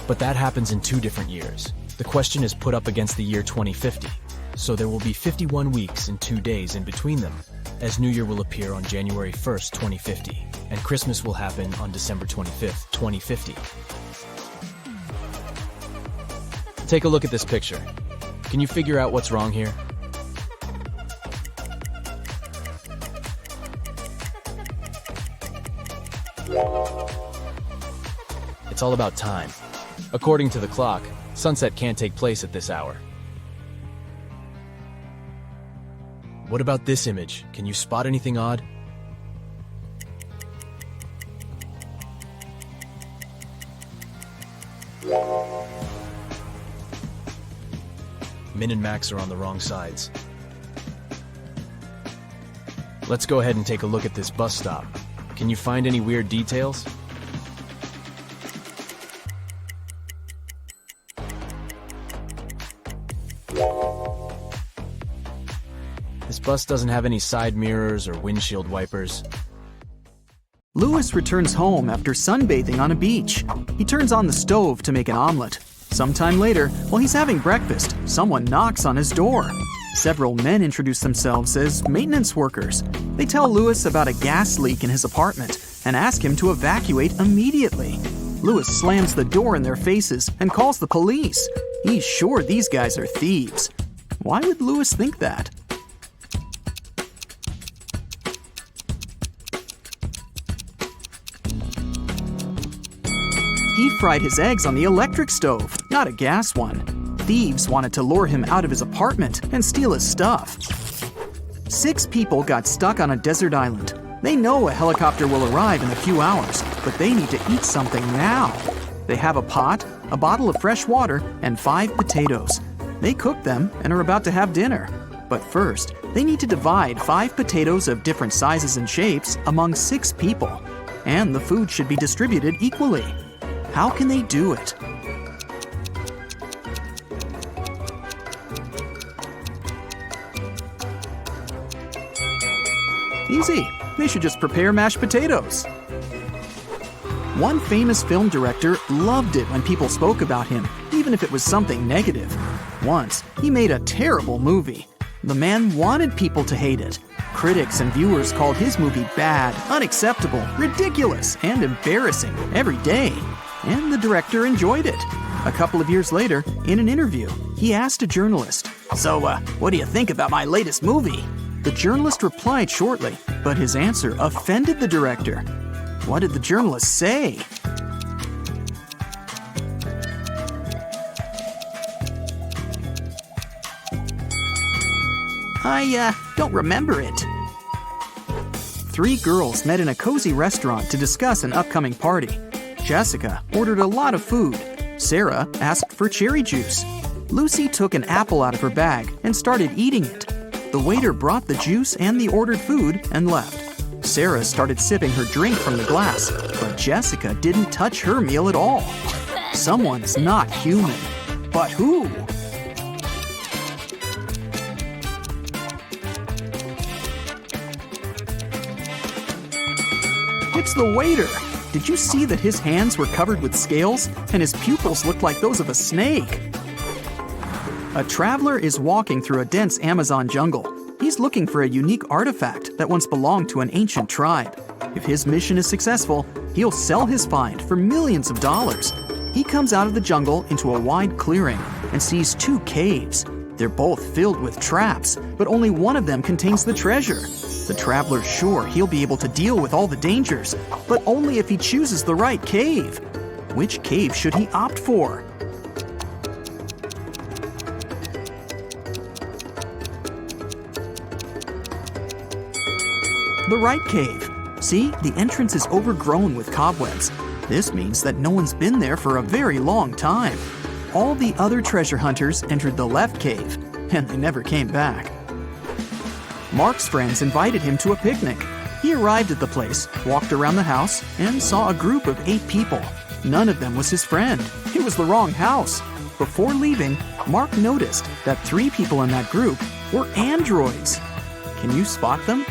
but that happens in 2 different years. The question is put up against the year 2050, so there will be 51 weeks and 2 days in between them, as New Year will appear on January 1st, 2050, and Christmas will happen on December 25th, 2050. Take a look at this picture. Can you figure out what's wrong here? It's all about time. According to the clock, sunset can't take place at this hour. What about this image? Can you spot anything odd? Min and Max are on the wrong sides. Let's go ahead and take a look at this bus stop. Can you find any weird details? This bus doesn't have any side mirrors or windshield wipers. Louis returns home after sunbathing on a beach. He turns on the stove to make an omelet. Sometime later, while he's having breakfast, someone knocks on his door. Several men introduce themselves as maintenance workers. They tell Louis about a gas leak in his apartment and ask him to evacuate immediately. Louis slams the door in their faces and calls the police. He's sure these guys are thieves. Why would Louis think that? He fried his eggs on the electric stove, not a gas one. Thieves wanted to lure him out of his apartment and steal his stuff. 6 people got stuck on a desert island. They know a helicopter will arrive in a few hours, but they need to eat something now. They have a pot, a bottle of fresh water, and 5 potatoes. They cook them and are about to have dinner. But first, they need to divide 5 potatoes of different sizes and shapes among 6 people. And the food should be distributed equally. How can they do it? Easy. They should just prepare mashed potatoes. One famous film director loved it when people spoke about him, even if it was something negative. Once, he made a terrible movie. The man wanted people to hate it. Critics and viewers called his movie bad, unacceptable, ridiculous, and embarrassing every day. And the director enjoyed it. A couple of years later, in an interview, he asked a journalist, "So, what do you think about my latest movie?" The journalist replied shortly, but his answer offended the director. What did the journalist say? I don't remember it. 3 girls met in a cozy restaurant to discuss an upcoming party. Jessica ordered a lot of food. Sarah asked for cherry juice. Lucy took an apple out of her bag and started eating it. The waiter brought the juice and the ordered food and left. Sarah started sipping her drink from the glass, but Jessica didn't touch her meal at all. Someone's not human. But who? It's the waiter. Did you see that his hands were covered with scales and his pupils looked like those of a snake? A traveler is walking through a dense Amazon jungle. He's looking for a unique artifact that once belonged to an ancient tribe. If his mission is successful, he'll sell his find for millions of dollars. He comes out of the jungle into a wide clearing and sees 2 caves. They're both filled with traps, but only one of them contains the treasure. The traveler's sure he'll be able to deal with all the dangers, but only if he chooses the right cave. Which cave should he opt for? The right cave. See, the entrance is overgrown with cobwebs. This means that no one's been there for a very long time. All the other treasure hunters entered the left cave, and they never came back. Mark's friends invited him to a picnic. He arrived at the place, walked around the house, and saw a group of 8 people. None of them was his friend. It was the wrong house. Before leaving, Mark noticed that 3 people in that group were androids. Can you spot them?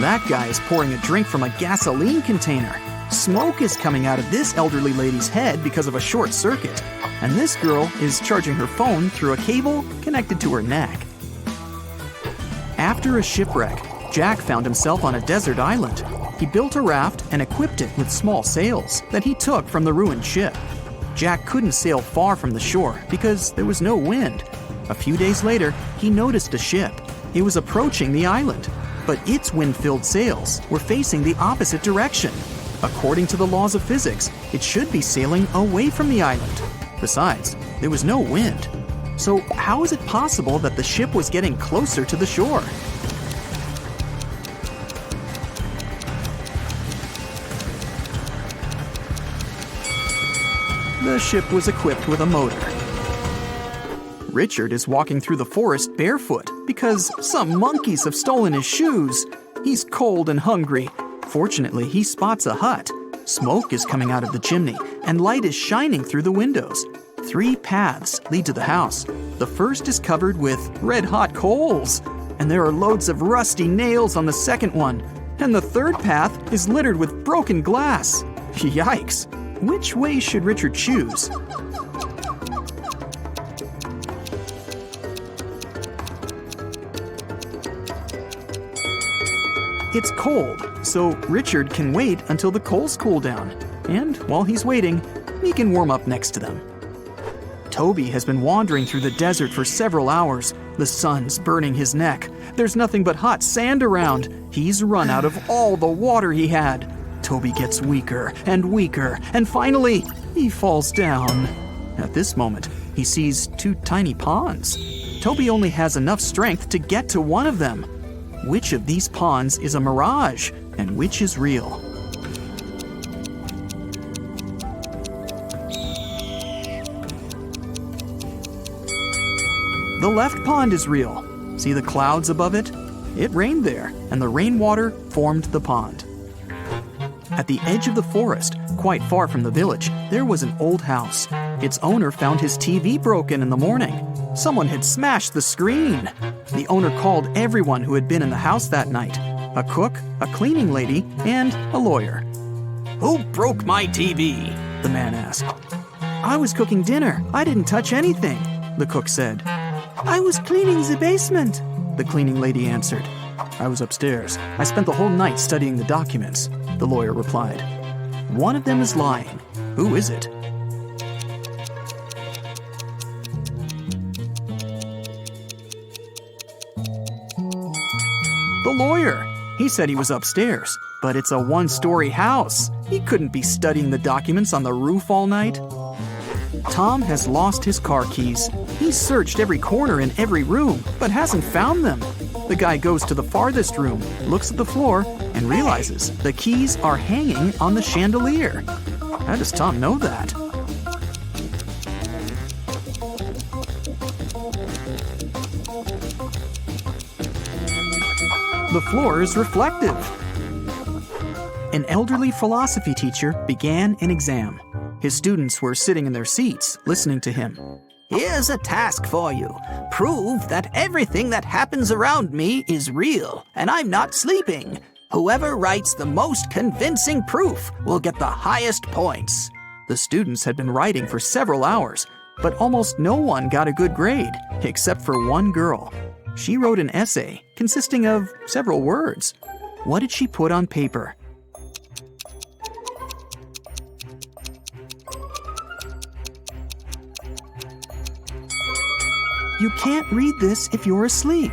That guy is pouring a drink from a gasoline container. Smoke is coming out of this elderly lady's head because of a short circuit. And this girl is charging her phone through a cable connected to her neck. After a shipwreck, Jack found himself on a desert island. He built a raft and equipped it with small sails that he took from the ruined ship. Jack couldn't sail far from the shore because there was no wind. A few days later, he noticed a ship. It was approaching the island, but its wind-filled sails were facing the opposite direction. According to the laws of physics, it should be sailing away from the island. Besides, there was no wind. So how is it possible that the ship was getting closer to the shore? The ship was equipped with a motor. Richard is walking through the forest barefoot because some monkeys have stolen his shoes. He's cold and hungry. Fortunately, he spots a hut. Smoke is coming out of the chimney, and light is shining through the windows. 3 paths lead to the house. The first is covered with red-hot coals, and there are loads of rusty nails on the second one. And the third path is littered with broken glass. Yikes! Which way should Richard choose? It's cold, so Richard can wait until the coals cool down. And while he's waiting, he can warm up next to them. Toby has been wandering through the desert for several hours. The sun's burning his neck. There's nothing but hot sand around. He's run out of all the water he had. Toby gets weaker and weaker, and finally, he falls down. At this moment, he sees 2 tiny ponds. Toby only has enough strength to get to one of them. Which of these ponds is a mirage, and which is real? The left pond is real. See the clouds above it? It rained there, and the rainwater formed the pond. At the edge of the forest, quite far from the village, there was an old house. Its owner found his TV broken in the morning. Someone had smashed the screen. The owner called everyone who had been in the house that night: a cook, a cleaning lady, and a lawyer. "Who broke my TV?" the man asked. "I was cooking dinner. I didn't touch anything," the cook said. "I was cleaning the basement," the cleaning lady answered. "I was upstairs. I spent the whole night studying the documents," the lawyer replied. One of them is lying. Who is it? The lawyer. He said he was upstairs, but it's a one-story house. He couldn't be studying the documents on the roof all night. Tom has lost his car keys. He's searched every corner in every room, but hasn't found them. The guy goes to the farthest room, looks at the floor, and realizes the keys are hanging on the chandelier. How does Tom know that? The floor is reflective. An elderly philosophy teacher began an exam. His students were sitting in their seats, listening to him. "Here's a task for you. Prove that everything that happens around me is real, and I'm not sleeping. Whoever writes the most convincing proof will get the highest points." The students had been writing for several hours, but almost no one got a good grade, except for one girl. She wrote an essay consisting of several words. What did she put on paper? You can't read this if you're asleep.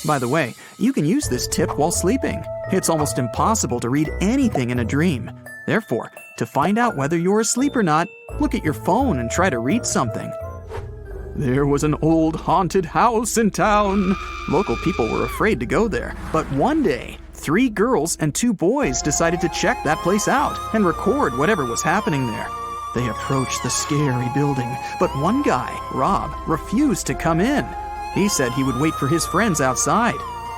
By the way, you can use this tip while sleeping. It's almost impossible to read anything in a dream. Therefore, to find out whether you're asleep or not, look at your phone and try to read something. There was an old haunted house in town. Local people were afraid to go there, but one day, 3 girls and 2 boys decided to check that place out and record whatever was happening there. They approached the scary building, but one guy, Rob, refused to come in. He said he would wait for his friends outside.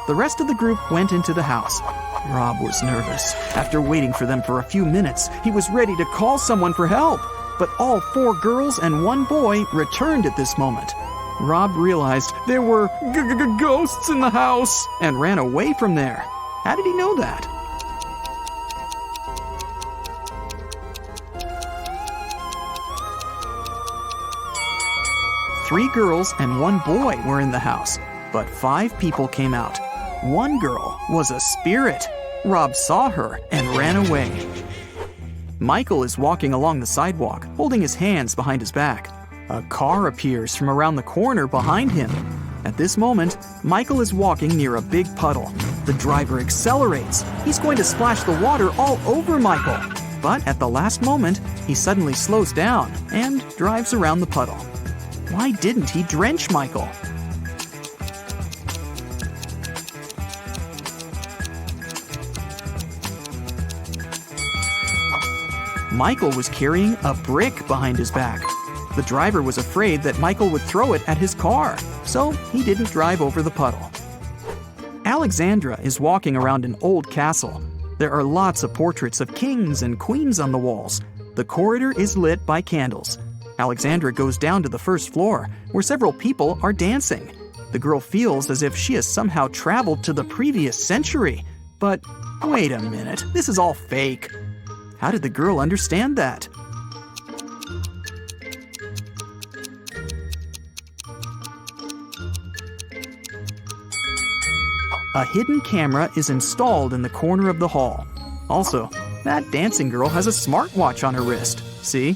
The rest of the group went into the house. Rob was nervous. After waiting for them for a few minutes, he was ready to call someone for help. But all 4 girls and 1 boy returned at this moment. Rob realized there were ghosts in the house and ran away from there. How did he know that? Three girls and 1 boy were in the house, but 5 people came out. 1 girl was a spirit. Rob saw her and ran away. Michael is walking along the sidewalk, holding his hands behind his back. A car appears from around the corner behind him. At this moment, Michael is walking near a big puddle. The driver accelerates. He's going to splash the water all over Michael. But at the last moment, he suddenly slows down and drives around the puddle. Why didn't he drench Michael? Michael was carrying a brick behind his back. The driver was afraid that Michael would throw it at his car, so he didn't drive over the puddle. Alexandra is walking around an old castle. There are lots of portraits of kings and queens on the walls. The corridor is lit by candles. Alexandra goes down to the first floor, where several people are dancing. The girl feels as if she has somehow traveled to the previous century. But wait a minute, this is all fake. How did the girl understand that? A hidden camera is installed in the corner of the hall. Also, that dancing girl has a smartwatch on her wrist. See?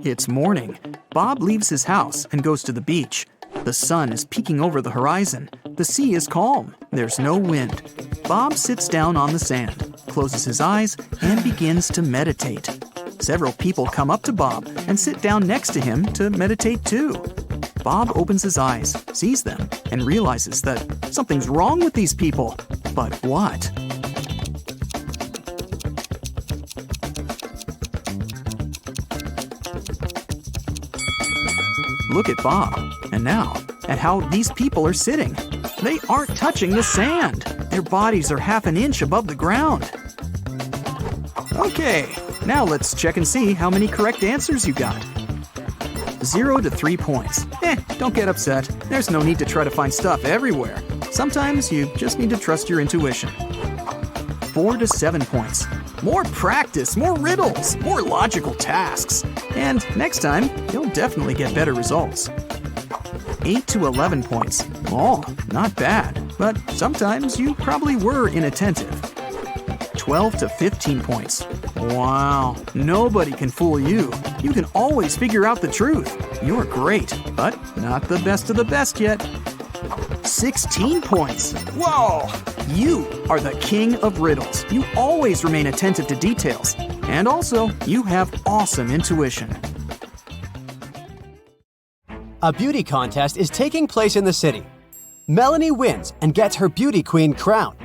It's morning. Bob leaves his house and goes to the beach. The sun is peeking over the horizon. The sea is calm. There's no wind. Bob sits down on the sand, closes his eyes, and begins to meditate. Several people come up to Bob and sit down next to him to meditate too. Bob opens his eyes, sees them, and realizes that something's wrong with these people. But what? Look at Bob, and now at how these people are sitting. They aren't touching the sand. Their bodies are half an inch above the ground. Okay, now let's check and see how many correct answers you got. 0 to 3 points. Don't get upset. There's no need to try to find stuff everywhere. Sometimes you just need to trust your intuition. 4 to 7 points. More practice, more riddles, more logical tasks. And next time, you'll definitely get better results. 8 to 11 points. Oh, not bad. But sometimes you probably were inattentive. 12 to 15 points. Wow, nobody can fool you. You can always figure out the truth. You're great, but not the best of the best yet. 16 points. Whoa! You are the king of riddles. You always remain attentive to details. And also, you have awesome intuition. A beauty contest is taking place in the city. Melanie wins and gets her beauty queen crown.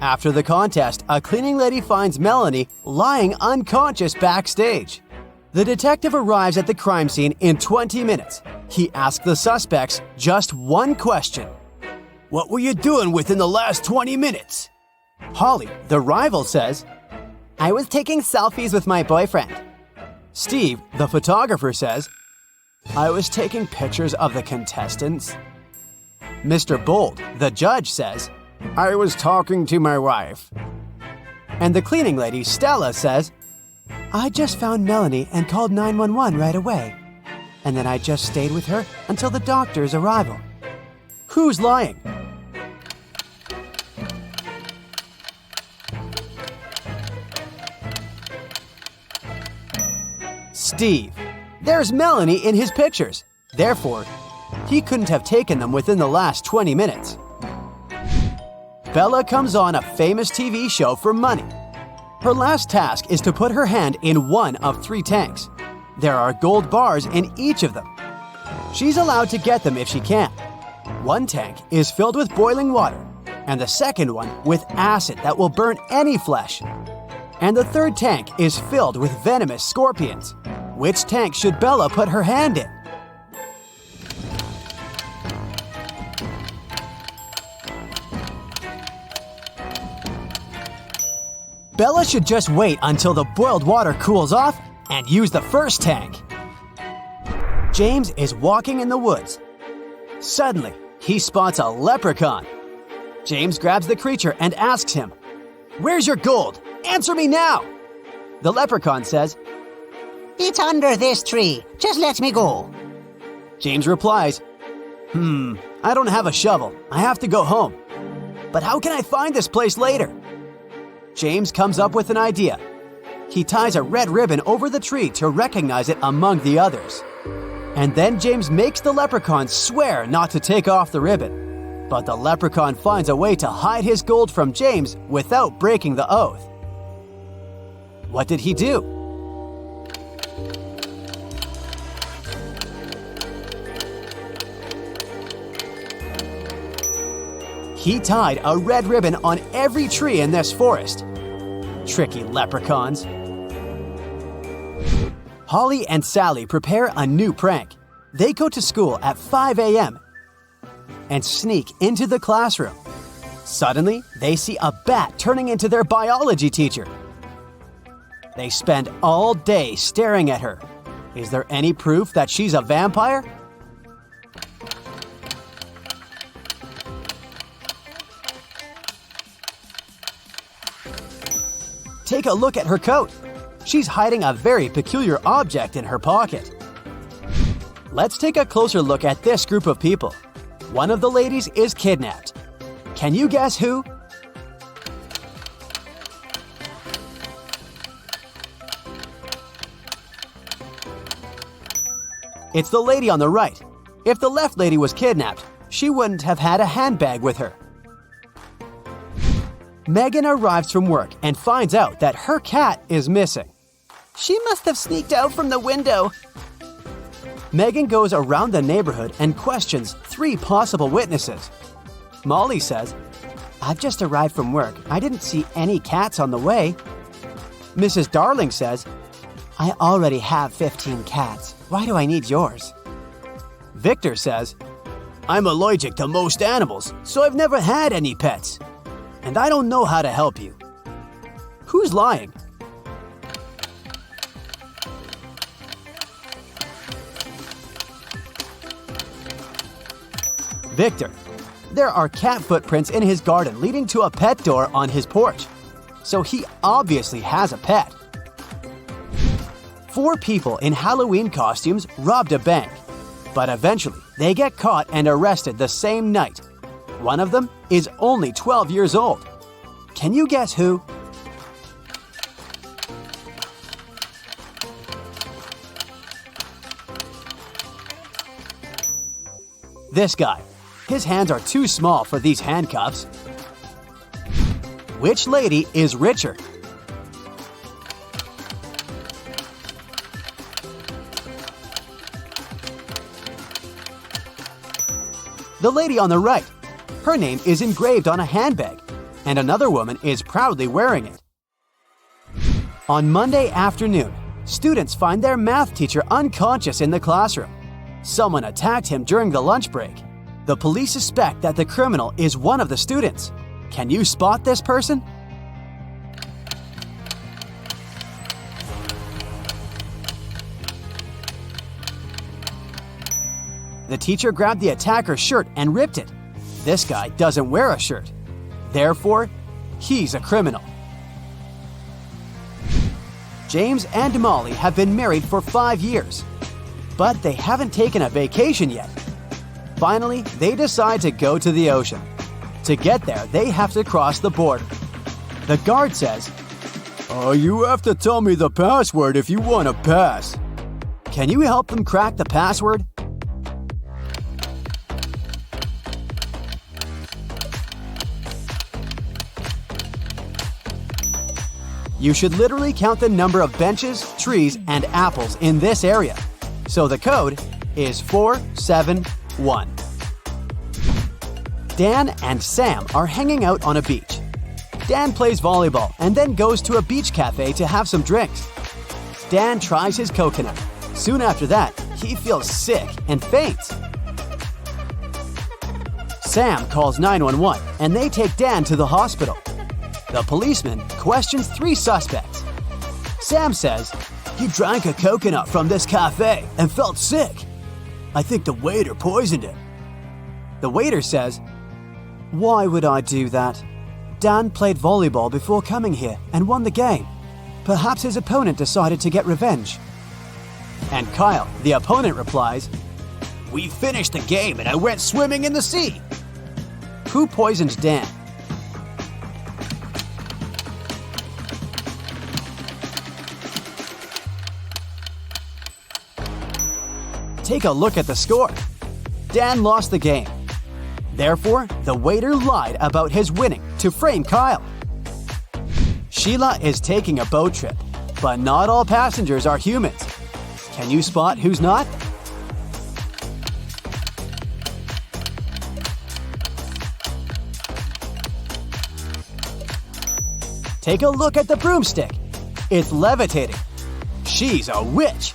After the contest, a cleaning lady finds Melanie lying unconscious backstage. The detective arrives at the crime scene in 20 minutes. He asks the suspects just one question. What were you doing within the last 20 minutes? Holly, the rival, says, I was taking selfies with my boyfriend. Steve, the photographer, says, I was taking pictures of the contestants. Mr. Bold, the judge, says, I was talking to my wife. And the cleaning lady, Stella, says, I just found Melanie and called 911 right away. And then I just stayed with her until the doctor's arrival. Who's lying? Steve. There's Melanie in his pictures. Therefore, he couldn't have taken them within the last 20 minutes. Bella comes on a famous TV show for money. Her last task is to put her hand in one of 3 tanks. There are gold bars in each of them. She's allowed to get them if she can. One tank is filled with boiling water, and the second one with acid that will burn any flesh. And the third tank is filled with venomous scorpions. Which tank should Bella put her hand in? Bella should just wait until the boiled water cools off and use the first tank. James is walking in the woods. Suddenly, he spots a leprechaun. James grabs the creature and asks him, "Where's your gold? Answer me now!" The leprechaun says, It's under this tree. Just let me go. James replies, I don't have a shovel. I have to go home. But how can I find this place later? James comes up with an idea. He ties a red ribbon over the tree to recognize it among the others. And then James makes the leprechaun swear not to take off the ribbon. But the leprechaun finds a way to hide his gold from James without breaking the oath. What did he do? He tied a red ribbon on every tree in this forest. Tricky leprechauns. Holly and Sally prepare a new prank. They go to school at 5 a.m. and sneak into the classroom. Suddenly, they see a bat turning into their biology teacher. They spend all day staring at her. Is there any proof that she's a vampire? Take a look at her coat. She's hiding a very peculiar object in her pocket. Let's take a closer look at this group of people. One of the ladies is kidnapped. Can you guess who? It's the lady on the right. If the left lady was kidnapped, she wouldn't have had a handbag with her. Megan arrives from work and finds out that her cat is missing. She must have sneaked out from the window. Megan goes around the neighborhood and questions 3 possible witnesses. Molly says, "I've just arrived from work. I didn't see any cats on the way." Mrs. Darling says, "I already have 15 cats. Why do I need yours?" Victor says, "I'm allergic to most animals, so I've never had any pets. And I don't know how to help you." Who's lying? Victor. There are cat footprints in his garden leading to a pet door on his porch. So he obviously has a pet. 4 people in Halloween costumes robbed a bank. But eventually, they get caught and arrested the same night. One of them is only 12 years old. Can you guess who? This guy. His hands are too small for these handcuffs. Which lady is richer? The lady on the right. Her name is engraved on a handbag, and another woman is proudly wearing it. On Monday afternoon, students find their math teacher unconscious in the classroom. Someone attacked him during the lunch break. The police suspect that the criminal is one of the students. Can you spot this person? The teacher grabbed the attacker's shirt and ripped it. This guy doesn't wear a shirt. Therefore, he's a criminal. James and Molly have been married for 5 years, but they haven't taken a vacation yet. Finally, they decide to go to the ocean. To get there, they have to cross the border. The guard says, "You have to tell me the password if you want to pass." Can you help them crack the password? You should literally count the number of benches, trees, and apples in this area. So the code is 471. Dan and Sam are hanging out on a beach. Dan plays volleyball and then goes to a beach cafe to have some drinks. Dan tries his coconut. Soon after that, he feels sick and faints. Sam calls 911 and they take Dan to the hospital. The policeman questions 3 suspects. Sam says, "He drank a coconut from this cafe and felt sick. I think the waiter poisoned him." The waiter says, "Why would I do that? Dan played volleyball before coming here and won the game. Perhaps his opponent decided to get revenge." And Kyle, the opponent, replies, "We finished the game and I went swimming in the sea." Who poisoned Dan? Take a look at the score. Dan lost the game. Therefore, the waiter lied about his winning to frame Kyle. Sheila is taking a boat trip, but not all passengers are humans. Can you spot who's not? Take a look at the broomstick. It's levitating. She's a witch.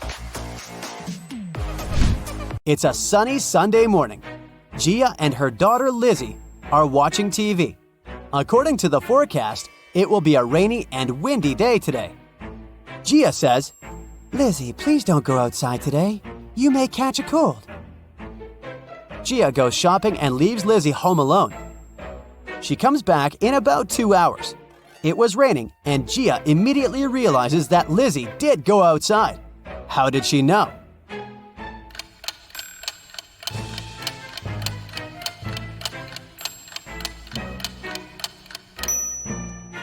It's a sunny Sunday morning. Gia and her daughter Lizzie are watching TV. According to the forecast, it will be a rainy and windy day today. Gia says, "Lizzie, please don't go outside today. You may catch a cold." Gia goes shopping and leaves Lizzie home alone. She comes back in about 2 hours. It was raining, and Gia immediately realizes that Lizzie did go outside. How did she know?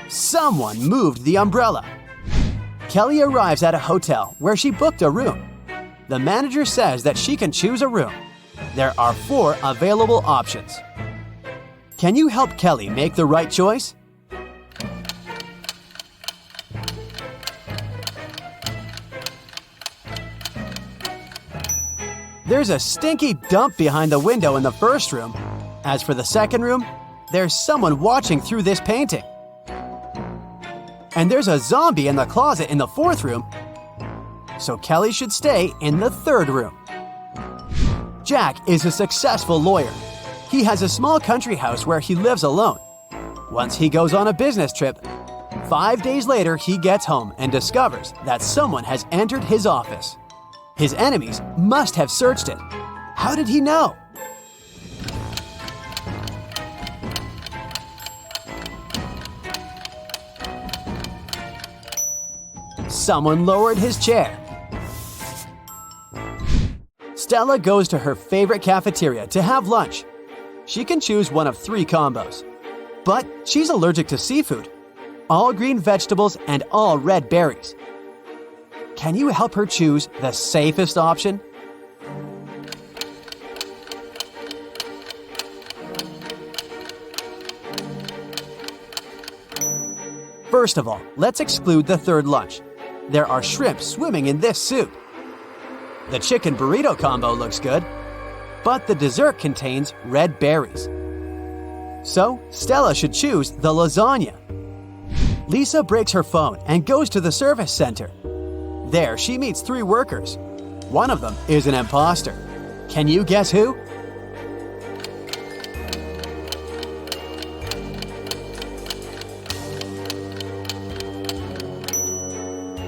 Someone moved the umbrella. Kelly arrives at a hotel where she booked a room. The manager says that she can choose a room. There are 4 available options. Can you help Kelly make the right choice? There's a stinky dump behind the window in the first room. As for the second room, there's someone watching through this painting. And there's a zombie in the closet in the fourth room. So Kelly should stay in the third room. Jack is a successful lawyer. He has a small country house where he lives alone. Once he goes on a business trip, 5 days later he gets home and discovers that someone has entered his office. His enemies must have searched it. How did he know? Someone lowered his chair. Stella goes to her favorite cafeteria to have lunch. She can choose one of 3 combos. But she's allergic to seafood, all green vegetables, and all red berries. Can you help her choose the safest option? First of all, let's exclude the third lunch. There are shrimp swimming in this soup. The chicken burrito combo looks good, but the dessert contains red berries. So, Stella should choose the lasagna. Lisa breaks her phone and goes to the service center. There, she meets 3 workers. One of them is an imposter. Can you guess who?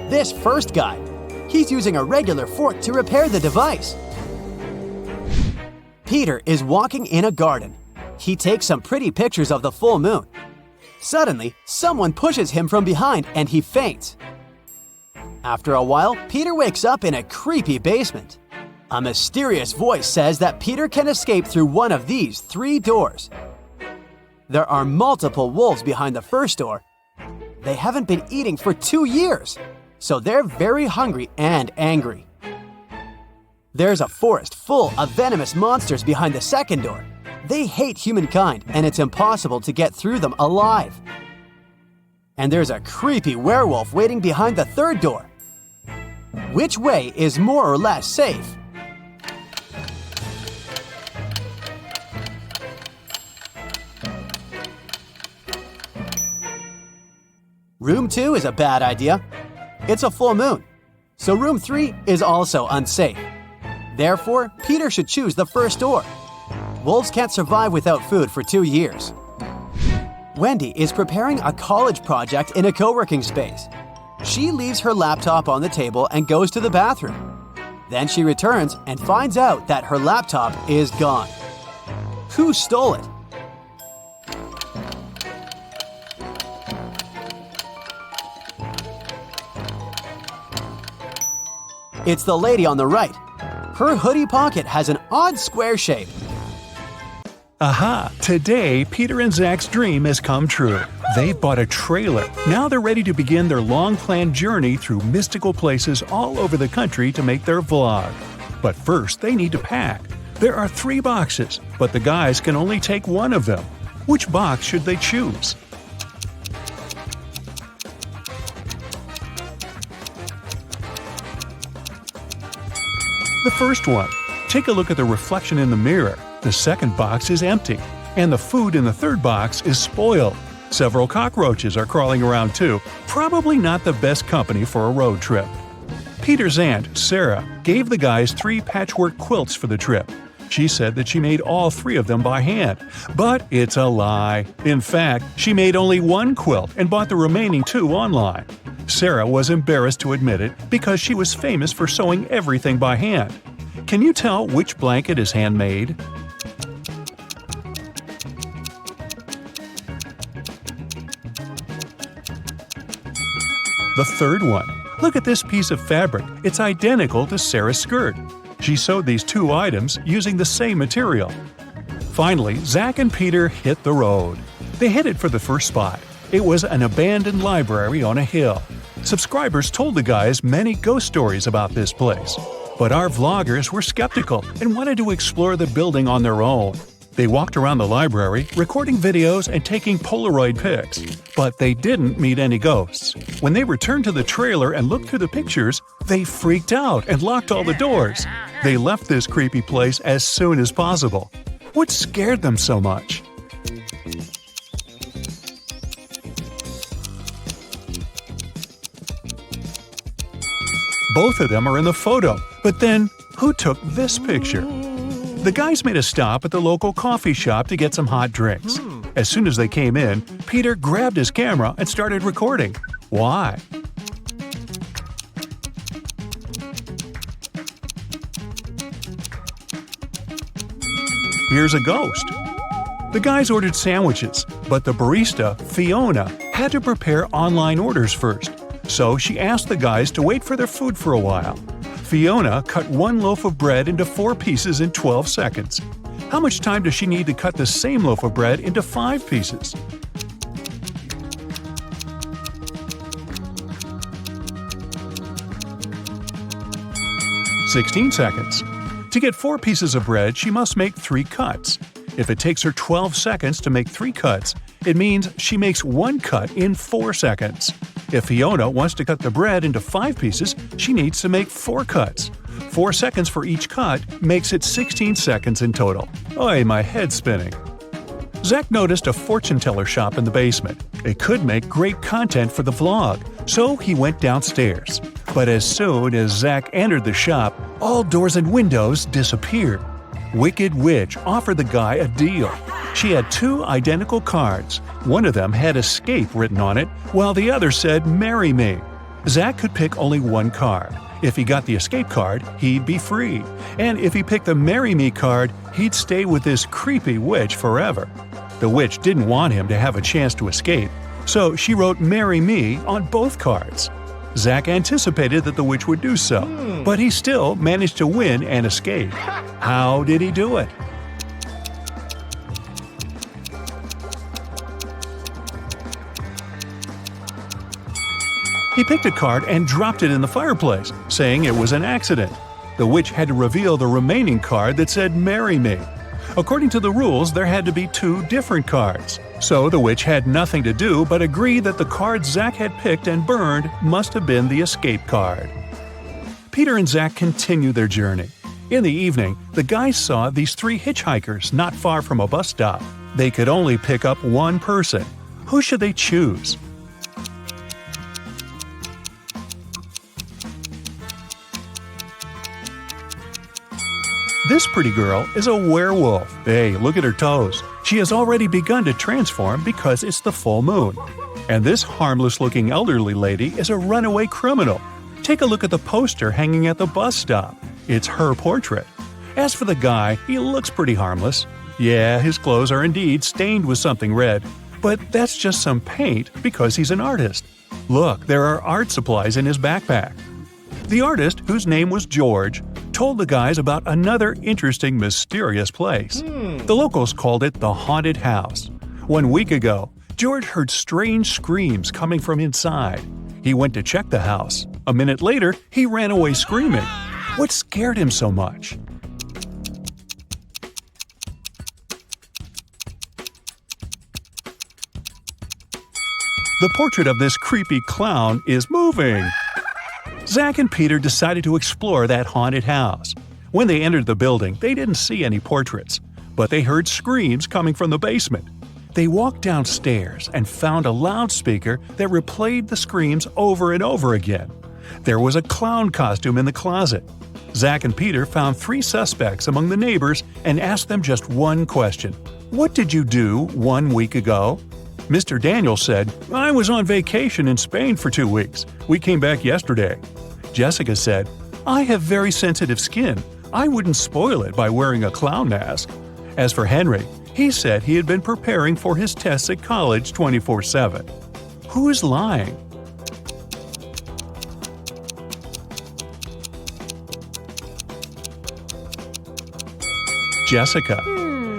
This first guy. He's using a regular fork to repair the device. Peter is walking in a garden. He takes some pretty pictures of the full moon. Suddenly, someone pushes him from behind and he faints. After a while, Peter wakes up in a creepy basement. A mysterious voice says that Peter can escape through one of these 3 doors. There are multiple wolves behind the first door. They haven't been eating for 2 years, so they're very hungry and angry. There's a forest full of venomous monsters behind the second door. They hate humankind, and it's impossible to get through them alive. And there's a creepy werewolf waiting behind the third door. Which way is more or less safe? Room 2 is a bad idea. It's a full moon. So room 3 is also unsafe. Therefore, Peter should choose the first door. Wolves can't survive without food for 2 years. Wendy is preparing a college project in a co-working space. She leaves her laptop on the table and goes to the bathroom. Then she returns and finds out that her laptop is gone. Who stole it? It's the lady on the right. Her hoodie pocket has an odd square shape. Aha! Today, Peter and Zach's dream has come true. They've bought a trailer. Now they're ready to begin their long-planned journey through mystical places all over the country to make their vlog. But first, they need to pack. There are 3 boxes, but the guys can only take one of them. Which box should they choose? The first one. Take a look at the reflection in the mirror. The second box is empty, and the food in the third box is spoiled. Several cockroaches are crawling around too. Probably not the best company for a road trip. Peter's aunt, Sarah, gave the guys 3 patchwork quilts for the trip. She said that she made all 3 of them by hand. But it's a lie. In fact, she made only 1 quilt and bought the remaining 2 online. Sarah was embarrassed to admit it because she was famous for sewing everything by hand. Can you tell which blanket is handmade? The third one. Look at this piece of fabric. It's identical to Sarah's skirt. She sewed these 2 items using the same material. Finally, Zach and Peter hit the road. They headed for the first spot. It was an abandoned library on a hill. Subscribers told the guys many ghost stories about this place. But our vloggers were skeptical and wanted to explore the building on their own. They walked around the library, recording videos and taking Polaroid pics. But they didn't meet any ghosts. When they returned to the trailer and looked through the pictures, they freaked out and locked all the doors. They left this creepy place as soon as possible. What scared them so much? Both of them are in the photo, but then who took this picture? The guys made a stop at the local coffee shop to get some hot drinks. As soon as they came in, Peter grabbed his camera and started recording. Why? Here's a ghost. The guys ordered sandwiches, but the barista, Fiona, had to prepare online orders first. So she asked the guys to wait for their food for a while. Fiona cut 1 loaf of bread into 4 pieces in 12 seconds. How much time does she need to cut the same loaf of bread into 5 pieces? "16 seconds. To get 4 pieces of bread, she must make 3 cuts. If it takes her 12 seconds to make 3 cuts, it means she makes 1 cut in 4 seconds. If Fiona wants to cut the bread into 5 pieces, she needs to make 4 cuts. 4 seconds for each cut makes it 16 seconds in total. Oy, my head's spinning. Zach noticed a fortune teller shop in the basement. It could make great content for the vlog, so he went downstairs. But as soon as Zach entered the shop, all doors and windows disappeared. Wicked Witch offered the guy a deal. She had 2 identical cards. One of them had escape written on it, while the other said marry me. Zach could pick only 1 card. If he got the escape card, he'd be free. And if he picked the marry me card, he'd stay with this creepy witch forever. The witch didn't want him to have a chance to escape, so she wrote marry me on both cards. Zach anticipated that the witch would do so, but he still managed to win and escape. How did he do it? He picked a card and dropped it in the fireplace, saying it was an accident. The witch had to reveal the remaining card that said marry me. According to the rules, there had to be 2 different cards. So the witch had nothing to do but agree that the card Zach had picked and burned must have been the escape card. Peter and Zach continued their journey. In the evening, the guys saw these 3 hitchhikers not far from a bus stop. They could only pick up 1 person. Who should they choose? This pretty girl is a werewolf. Hey, look at her toes. She has already begun to transform because it's the full moon. And this harmless-looking elderly lady is a runaway criminal. Take a look at the poster hanging at the bus stop. It's her portrait. As for the guy, he looks pretty harmless. Yeah, his clothes are indeed stained with something red, but that's just some paint because he's an artist. Look, there are art supplies in his backpack. The artist, whose name was George, told the guys about another interesting, mysterious place. The locals called it the Haunted House. 1 week ago, George heard strange screams coming from inside. He went to check the house. A minute later, he ran away screaming. What scared him so much? The portrait of this creepy clown is moving. Zach and Peter decided to explore that haunted house. When they entered the building, they didn't see any portraits, but they heard screams coming from the basement. They walked downstairs and found a loudspeaker that replayed the screams over and over again. There was a clown costume in the closet. Zach and Peter found 3 suspects among the neighbors and asked them just one question. What did you do 1 week ago? Mr. Daniel said, I was on vacation in Spain for 2 weeks. We came back yesterday. Jessica said, I have very sensitive skin. I wouldn't spoil it by wearing a clown mask. As for Henry, he said he had been preparing for his tests at college 24/7. Who's lying? Jessica.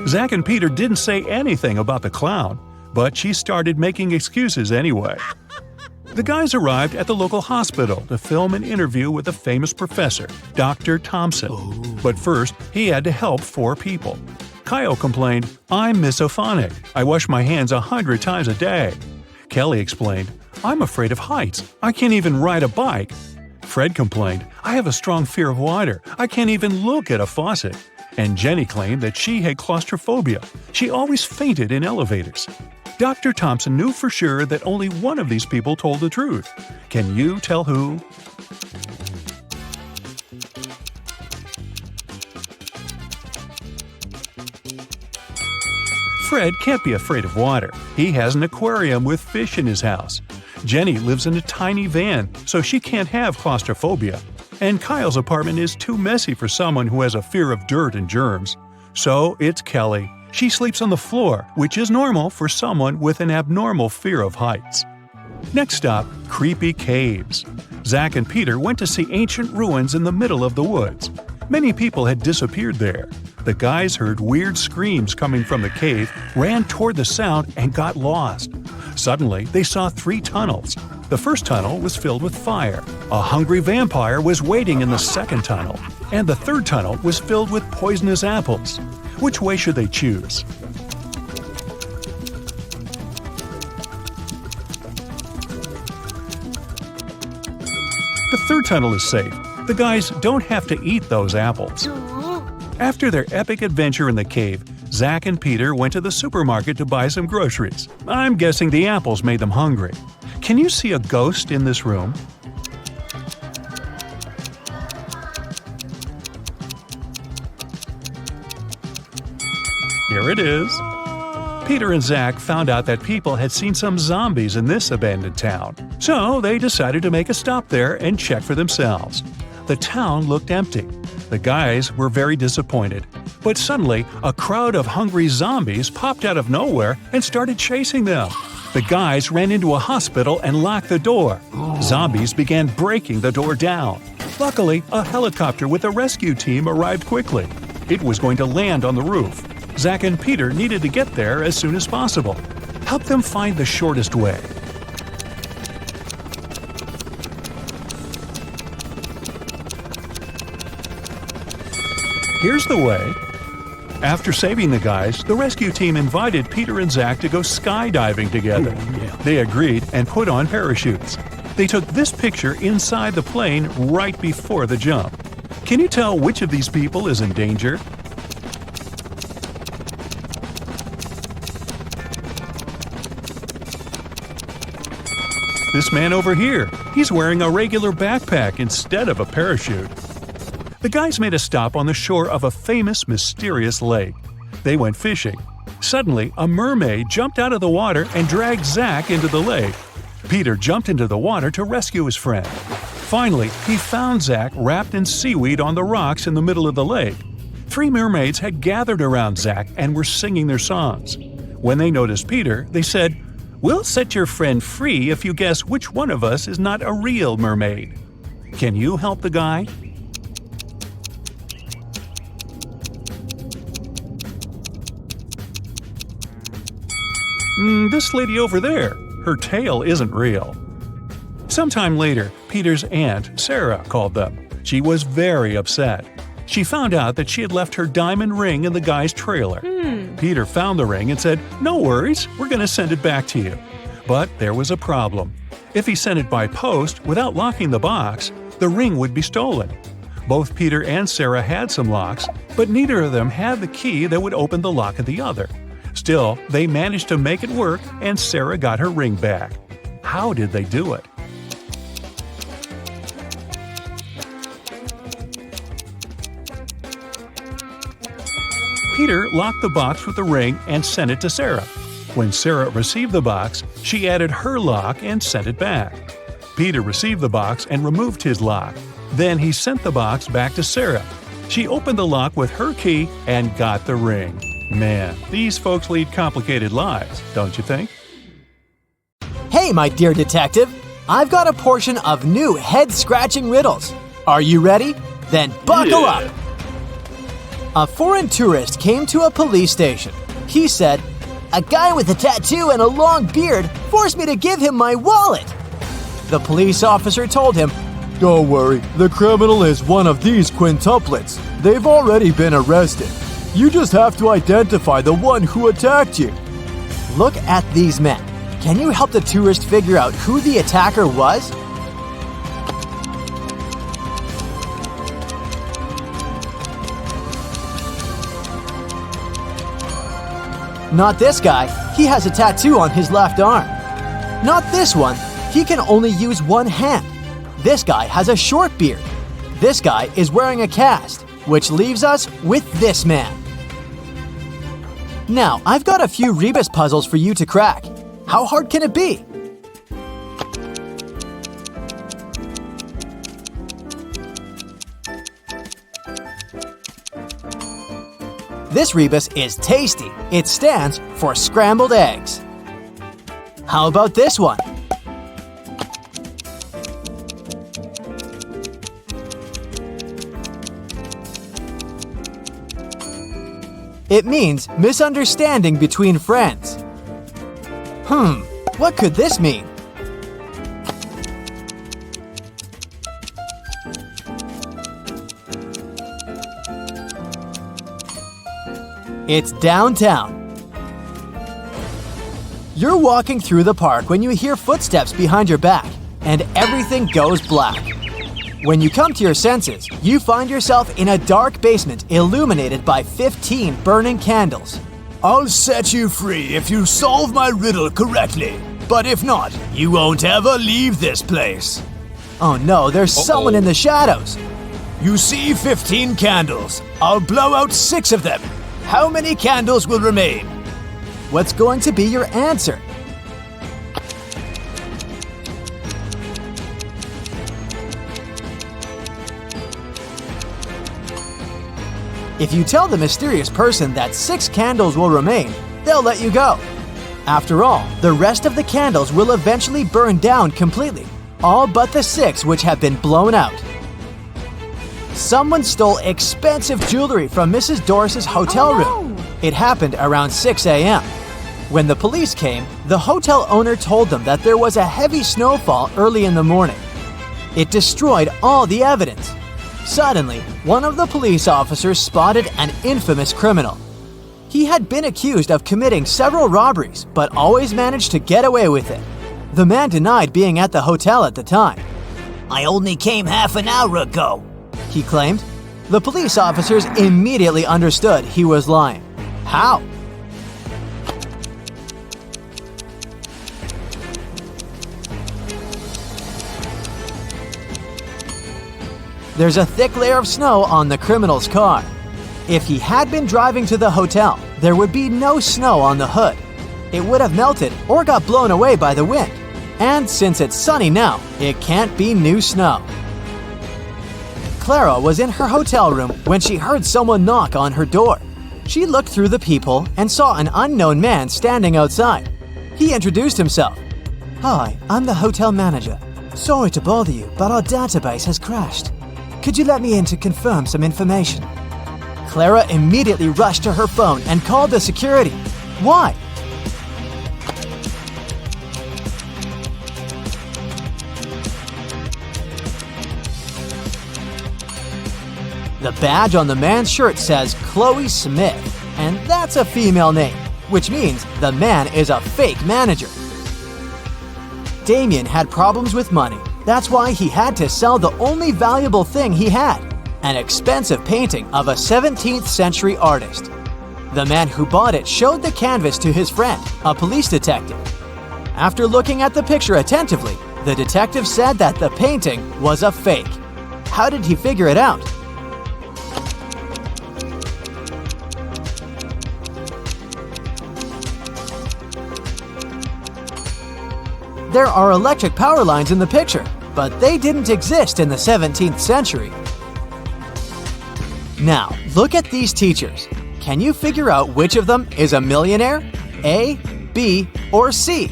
Zach and Peter didn't say anything about the clown, but she started making excuses anyway. The guys arrived at the local hospital to film an interview with a famous professor, Dr. Thompson. But first, he had to help 4 people. Kyle complained, I'm misophonic. I wash my hands 100 times a day. Kelly explained, I'm afraid of heights. I can't even ride a bike. Fred complained, I have a strong fear of water. I can't even look at a faucet. And Jenny claimed that she had claustrophobia. She always fainted in elevators. Dr. Thompson knew for sure that only one of these people told the truth. Can you tell who? Fred can't be afraid of water. He has an aquarium with fish in his house. Jenny lives in a tiny van, so she can't have claustrophobia. And Kyle's apartment is too messy for someone who has a fear of dirt and germs. So it's Kelly. She sleeps on the floor, which is normal for someone with an abnormal fear of heights. Next stop, creepy caves. Zach and Peter went to see ancient ruins in the middle of the woods. Many people had disappeared there. The guys heard weird screams coming from the cave, ran toward the sound, and got lost. Suddenly, they saw 3 tunnels. The first tunnel was filled with fire. A hungry vampire was waiting in the second tunnel. And the third tunnel was filled with poisonous apples. Which way should they choose? The third tunnel is safe. The guys don't have to eat those apples. After their epic adventure in the cave, Zach and Peter went to the supermarket to buy some groceries. I'm guessing the apples made them hungry. Can you see a ghost in this room? Here it is. Peter and Zach found out that people had seen some zombies in this abandoned town. So they decided to make a stop there and check for themselves. The town looked empty. The guys were very disappointed. But suddenly, a crowd of hungry zombies popped out of nowhere and started chasing them. The guys ran into a hospital and locked the door. Zombies began breaking the door down. Luckily, a helicopter with a rescue team arrived quickly. It was going to land on the roof. Zach and Peter needed to get there as soon as possible. Help them find the shortest way. Here's the way. After saving the guys, the rescue team invited Peter and Zach to go skydiving together. They agreed and put on parachutes. They took this picture inside the plane right before the jump. Can you tell which of these people is in danger? This man over here, he's wearing a regular backpack instead of a parachute. The guys made a stop on the shore of a famous, mysterious lake. They went fishing. Suddenly, a mermaid jumped out of the water and dragged Zach into the lake. Peter jumped into the water to rescue his friend. Finally, he found Zach wrapped in seaweed on the rocks in the middle of the lake. 3 mermaids had gathered around Zach and were singing their songs. When they noticed Peter, they said, "We'll set your friend free if you guess which one of us is not a real mermaid." Can you help the guy? This lady over there, her tail isn't real. Sometime later, Peter's aunt, Sarah, called them. She was very upset. She found out that she had left her diamond ring in the guy's trailer. Peter found the ring and said, "No worries, we're going to send it back to you." But there was a problem. If he sent it by post without locking the box, the ring would be stolen. Both Peter and Sarah had some locks, but neither of them had the key that would open the lock of the other. Still, they managed to make it work and Sarah got her ring back. How did they do it? Peter locked the box with the ring and sent it to Sarah. When Sarah received the box, she added her lock and sent it back. Peter received the box and removed his lock. Then he sent the box back to Sarah. She opened the lock with her key and got the ring. Man, these folks lead complicated lives, don't you think? Hey, my dear detective! I've got a portion of new head-scratching riddles. Are you ready? Then buckle up! A foreign tourist came to a police station. He said, "A guy with a tattoo and a long beard forced me to give him my wallet." The police officer told him, "Don't worry, the criminal is one of these quintuplets. They've already been arrested. You just have to identify the one who attacked you." Look at these men. Can you help the tourist figure out who the attacker was? Not this guy. He has a tattoo on his left arm. Not this one. He can only use one hand. This guy has a short beard. This guy is wearing a cast, which leaves us with this man. Now, I've got a few rebus puzzles for you to crack. How hard can it be? This rebus is tasty. It stands for scrambled eggs. How about this one? It means misunderstanding between friends. What could this mean? It's downtown. You're walking through the park when you hear footsteps behind your back, and everything goes black. When you come to your senses, you find yourself in a dark basement illuminated by 15 burning candles. I'll set you free if you solve my riddle correctly. But if not, you won't ever leave this place. Oh no, there's someone in the shadows. You see 15 candles. I'll blow out 6 of them. How many candles will remain? What's going to be your answer? If you tell the mysterious person that 6 candles will remain, they'll let you go. After all, the rest of the candles will eventually burn down completely, all but the 6 which have been blown out. Someone stole expensive jewelry from Mrs. Doris's hotel room. It happened around 6 a.m. When the police came, the hotel owner told them that there was a heavy snowfall early in the morning. It destroyed all the evidence. Suddenly, one of the police officers spotted an infamous criminal. He had been accused of committing several robberies, but always managed to get away with it. The man denied being at the hotel at the time. I only came half an hour ago, he claimed. The police officers immediately understood he was lying. How? There's a thick layer of snow on the criminal's car. If he had been driving to the hotel, there would be no snow on the hood. It would have melted or got blown away by the wind. And since it's sunny now, it can't be new snow. Clara was in her hotel room when she heard someone knock on her door. She looked through the peephole and saw an unknown man standing outside. He introduced himself. "Hi, I'm the hotel manager. Sorry to bother you, but our database has crashed. Could you let me in to confirm some information?" Clara immediately rushed to her phone and called the security. Why? The badge on the man's shirt says Chloe Smith, and that's a female name, which means the man is a fake manager. Damien had problems with money. That's why he had to sell the only valuable thing he had, an expensive painting of a 17th century artist. The man who bought it showed the canvas to his friend, a police detective. After looking at the picture attentively, the detective said that the painting was a fake. How did he figure it out? There are electric power lines in the picture, but they didn't exist in the 17th century. Now, look at these teachers. Can you figure out which of them is a millionaire? A, B, or C?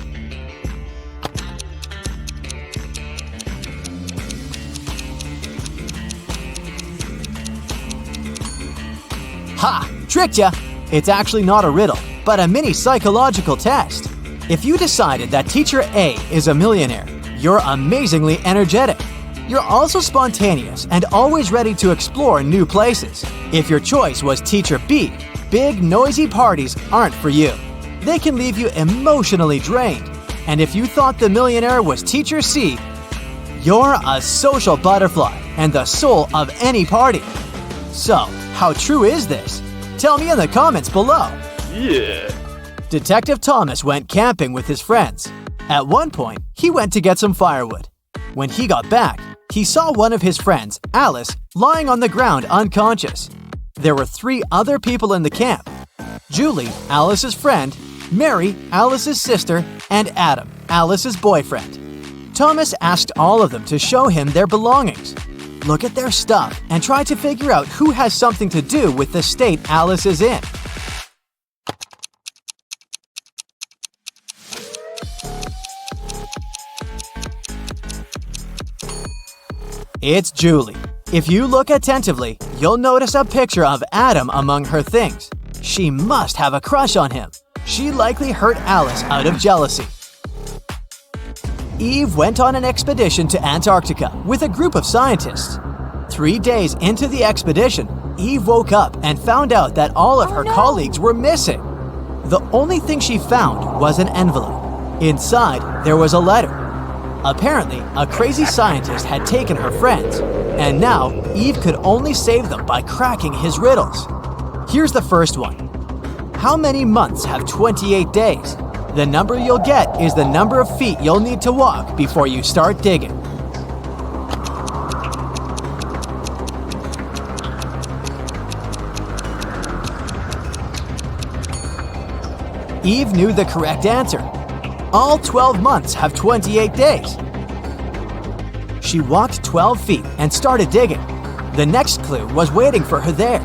Ha! Tricked ya! It's actually not a riddle, but a mini psychological test. If you decided that teacher A is a millionaire, you're amazingly energetic. You're also spontaneous and always ready to explore new places. If your choice was teacher B, big noisy parties aren't for you. They can leave you emotionally drained. And if you thought the millionaire was teacher C, you're a social butterfly and the soul of any party. So, how true is this? Tell me in the comments below. Yeah. Detective Thomas went camping with his friends. At one point, he went to get some firewood. When he got back, he saw one of his friends, Alice, lying on the ground unconscious. There were 3 other people in the camp: Julie, Alice's friend, Mary, Alice's sister, and Adam, Alice's boyfriend. Thomas asked all of them to show him their belongings. Look at their stuff and try to figure out who has something to do with the state Alice is in. It's Julie. If you look attentively, you'll notice a picture of Adam among her things. She must have a crush on him. She likely hurt Alice out of jealousy. Eve went on an expedition to Antarctica with a group of scientists. 3 days into the expedition, Eve woke up and found out that all of her colleagues were missing. The only thing she found was an envelope. Inside, there was a letter. Apparently, a crazy scientist had taken her friends, and now Eve could only save them by cracking his riddles. Here's the first one. How many months have 28 days? The number you'll get is the number of feet you'll need to walk before you start digging. Eve knew the correct answer. All 12 months have 28 days. She walked 12 feet and started digging. The next clue was waiting for her there.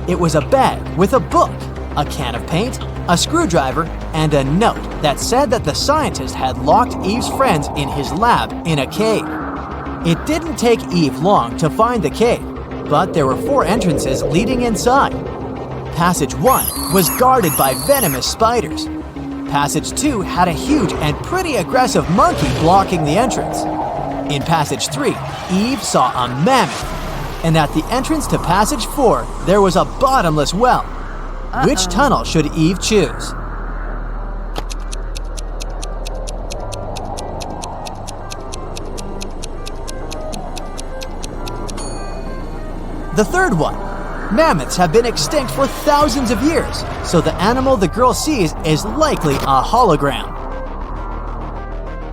It was a bag with a book, a can of paint, a screwdriver, and a note that said that the scientist had locked Eve's friends in his lab in a cave. It didn't take Eve long to find the cave, but there were 4 entrances leading inside. Passage 1 was guarded by venomous spiders. Passage 2 had a huge and pretty aggressive monkey blocking the entrance. In Passage 3, Eve saw a mammoth. And at the entrance to Passage 4, there was a bottomless well. Which tunnel should Eve choose? The third one. Mammoths have been extinct for thousands of years, so the animal the girl sees is likely a hologram.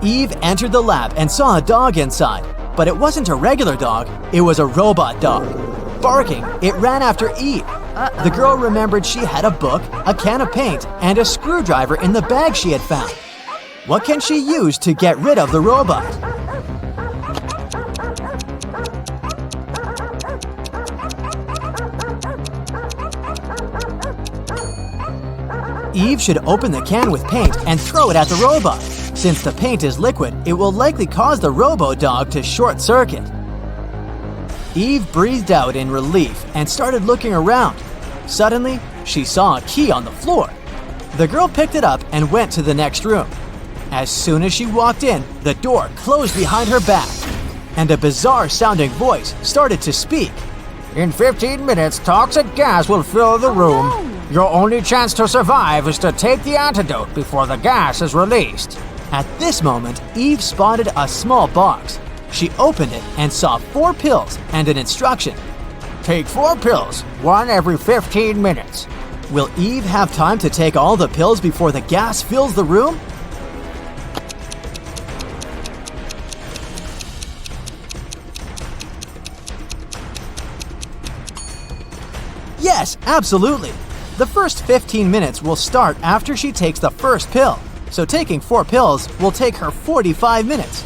Eve entered the lab and saw a dog inside, but it wasn't a regular dog, it was a robot dog. Barking, it ran after Eve. The girl remembered she had a book, a can of paint, and a screwdriver in the bag she had found. What can she use to get rid of the robot? Eve should open the can with paint and throw it at the robot. Since the paint is liquid, it will likely cause the robo-dog to short-circuit. Eve breathed out in relief and started looking around. Suddenly, she saw a key on the floor. The girl picked it up and went to the next room. As soon as she walked in, the door closed behind her back, and a bizarre-sounding voice started to speak. In 15 minutes, toxic gas will fill the room. Your only chance to survive is to take the antidote before the gas is released. At this moment, Eve spotted a small box. She opened it and saw 4 pills and an instruction. Take 4 pills, one every 15 minutes. Will Eve have time to take all the pills before the gas fills the room? Yes, absolutely. The first 15 minutes will start after she takes the first pill, so taking 4 pills will take her 45 minutes.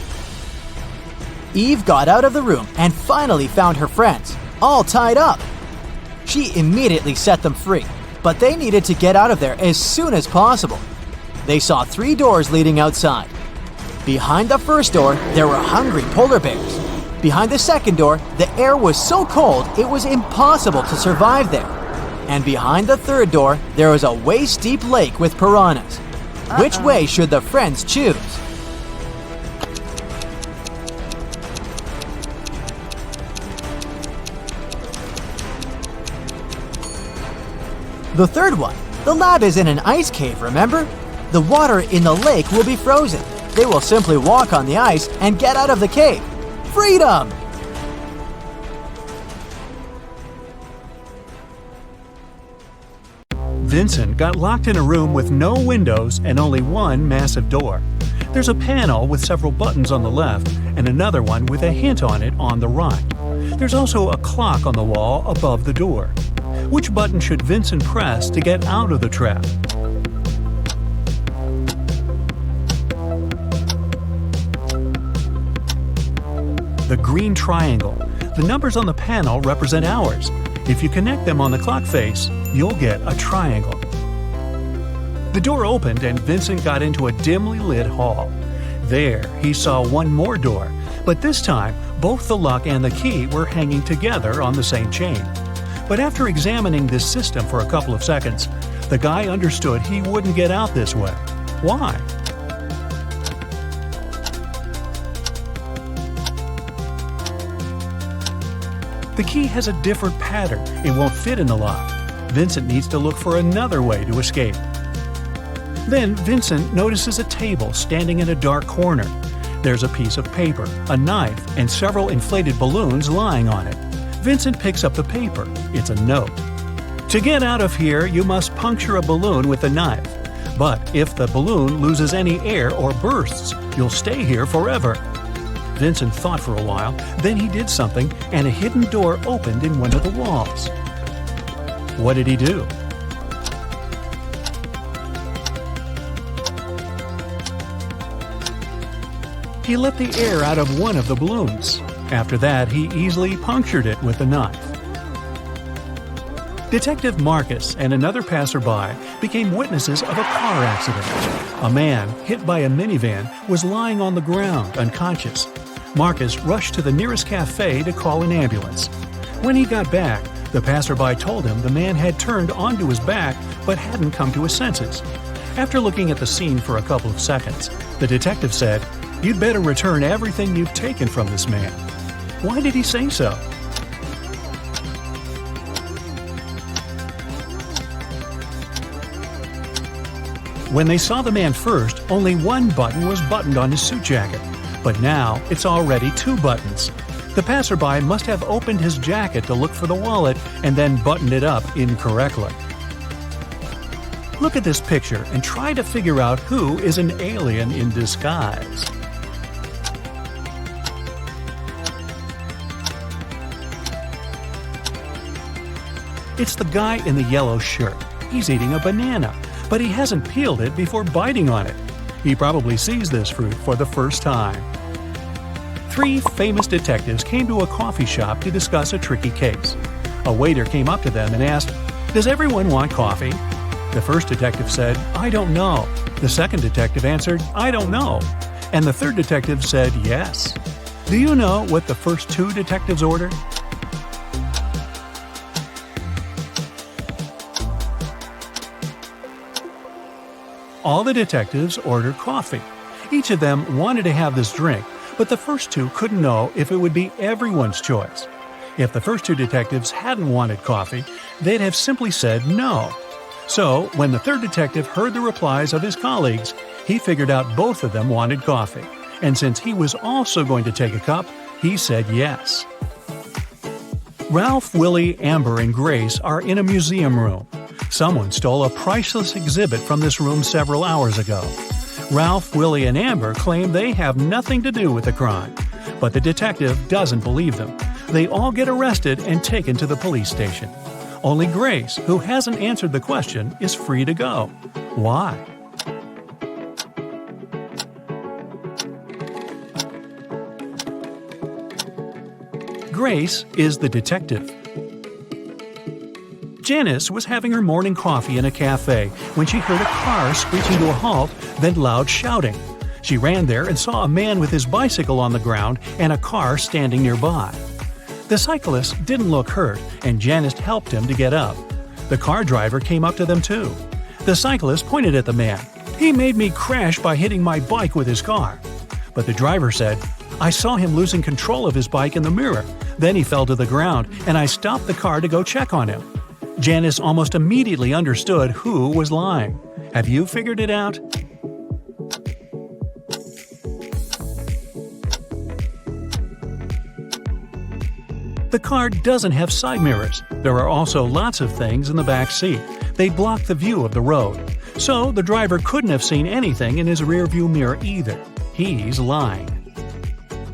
Eve got out of the room and finally found her friends, all tied up. She immediately set them free, but they needed to get out of there as soon as possible. They saw 3 doors leading outside. Behind the first door, there were hungry polar bears. Behind the second door, the air was so cold it was impossible to survive there. And behind the third door, there was a waist-deep lake with piranhas. Which way should the friends choose? The third one. The lab is in an ice cave, remember? The water in the lake will be frozen. They will simply walk on the ice and get out of the cave. Freedom! Vincent got locked in a room with no windows and only one massive door. There's a panel with several buttons on the left and another one with a hint on it on the right. There's also a clock on the wall above the door. Which button should Vincent press to get out of the trap? The green triangle. The numbers on the panel represent hours. If you connect them on the clock face, you'll get a triangle. The door opened and Vincent got into a dimly lit hall. There, he saw one more door, but this time, both the lock and the key were hanging together on the same chain. But after examining this system for a couple of seconds, the guy understood he wouldn't get out this way. Why? The key has a different pattern. It won't fit in the lock. Vincent needs to look for another way to escape. Then Vincent notices a table standing in a dark corner. There's a piece of paper, a knife, and several inflated balloons lying on it. Vincent picks up the paper. It's a note. To get out of here, you must puncture a balloon with a knife. But if the balloon loses any air or bursts, you'll stay here forever. Vincent thought for a while, then he did something, and a hidden door opened in one of the walls. What did he do? He let the air out of one of the balloons. After that, he easily punctured it with a knife. Detective Marcus and another passerby became witnesses of a car accident. A man, hit by a minivan, was lying on the ground, unconscious. Marcus rushed to the nearest cafe to call an ambulance. When he got back, the passerby told him the man had turned onto his back but hadn't come to his senses. After looking at the scene for a couple of seconds, the detective said, "You'd better return everything you've taken from this man." Why did he say so? When they saw the man first, only one button was buttoned on his suit jacket. But now, it's already 2 buttons. The passerby must have opened his jacket to look for the wallet and then buttoned it up incorrectly. Look at this picture and try to figure out who is an alien in disguise. It's the guy in the yellow shirt. He's eating a banana, but he hasn't peeled it before biting on it. He probably sees this fruit for the first time. 3 famous detectives came to a coffee shop to discuss a tricky case. A waiter came up to them and asked, "Does everyone want coffee?" The first detective said, "I don't know." The second detective answered, "I don't know." And the third detective said, "Yes." Do you know what the first 2 detectives ordered? All the detectives ordered coffee. Each of them wanted to have this drink, but the first 2 couldn't know if it would be everyone's choice. If the first two detectives hadn't wanted coffee, they'd have simply said no. So, when the third detective heard the replies of his colleagues, he figured out both of them wanted coffee. And since he was also going to take a cup, he said yes. Ralph, Willie, Amber, and Grace are in a museum room. Someone stole a priceless exhibit from this room several hours ago. Ralph, Willie, and Amber claim they have nothing to do with the crime, but the detective doesn't believe them. They all get arrested and taken to the police station. Only Grace, who hasn't answered the question, is free to go. Why? Grace is the detective. Janice was having her morning coffee in a cafe when she heard a car screeching to a halt, then loud shouting. She ran there and saw a man with his bicycle on the ground and a car standing nearby. The cyclist didn't look hurt, and Janice helped him to get up. The car driver came up to them too. The cyclist pointed at the man. "He made me crash by hitting my bike with his car." But the driver said, "I saw him losing control of his bike in the mirror. Then he fell to the ground, and I stopped the car to go check on him." Janice almost immediately understood who was lying. Have you figured it out? The car doesn't have side mirrors. There are also lots of things in the back seat. They block the view of the road. So the driver couldn't have seen anything in his rearview mirror either. He's lying.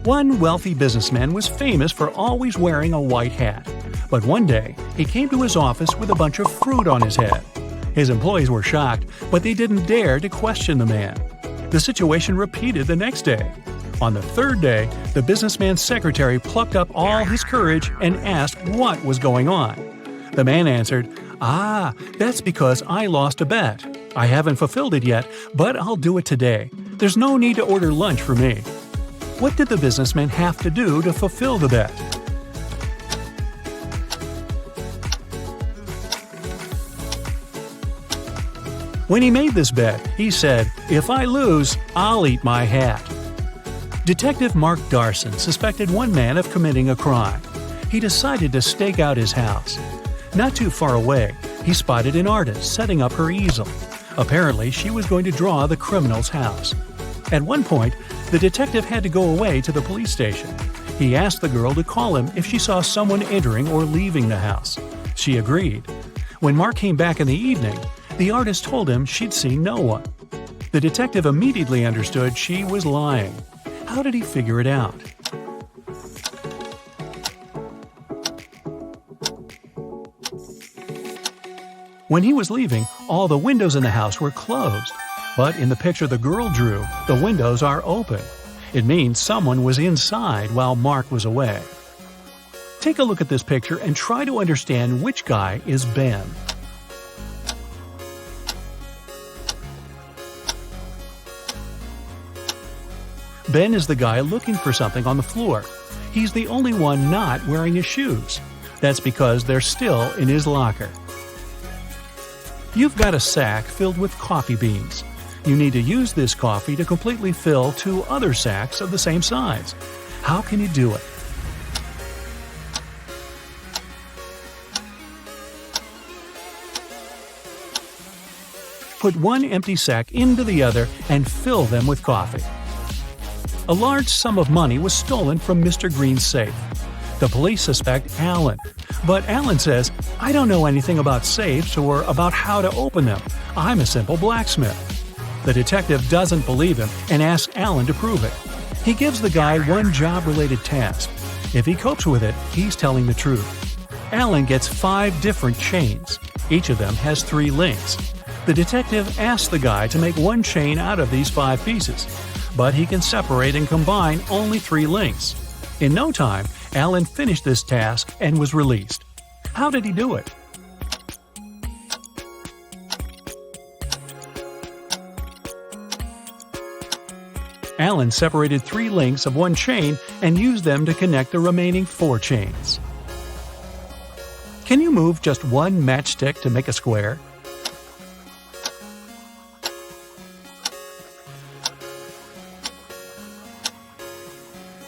One wealthy businessman was famous for always wearing a white hat. But one day, he came to his office with a bunch of fruit on his head. His employees were shocked, but they didn't dare to question the man. The situation repeated the next day. On the third day, the businessman's secretary plucked up all his courage and asked what was going on. The man answered, "That's because I lost a bet. I haven't fulfilled it yet, but I'll do it today. There's no need to order lunch for me." What did the businessman have to do to fulfill the bet? When he made this bet, he said, "If I lose, I'll eat my hat." Detective Mark Darson suspected one man of committing a crime. He decided to stake out his house. Not too far away, he spotted an artist setting up her easel. Apparently, she was going to draw the criminal's house. At one point, the detective had to go away to the police station. He asked the girl to call him if she saw someone entering or leaving the house. She agreed. When Mark came back in the evening, the artist told him she'd seen no one. The detective immediately understood she was lying. How did he figure it out? When he was leaving, all the windows in the house were closed. But in the picture the girl drew, the windows are open. It means someone was inside while Mark was away. Take a look at this picture and try to understand which guy is Ben. Ben is the guy looking for something on the floor. He's the only one not wearing his shoes. That's because they're still in his locker. You've got a sack filled with coffee beans. You need to use this coffee to completely fill 2 other sacks of the same size. How can you do it? Put one empty sack into the other and fill them with coffee. A large sum of money was stolen from Mr. Green's safe. The police suspect Alan. But Alan says, "I don't know anything about safes or about how to open them. I'm a simple blacksmith." The detective doesn't believe him and asks Alan to prove it. He gives the guy one job-related task. If he copes with it, he's telling the truth. Alan gets 5 different chains. Each of them has 3 links. The detective asks the guy to make one chain out of these 5 pieces, but he can separate and combine only 3 links. In no time, Alan finished this task and was released. How did he do it? Alan separated 3 links of one chain and used them to connect the remaining 4 chains. Can you move just one matchstick to make a square?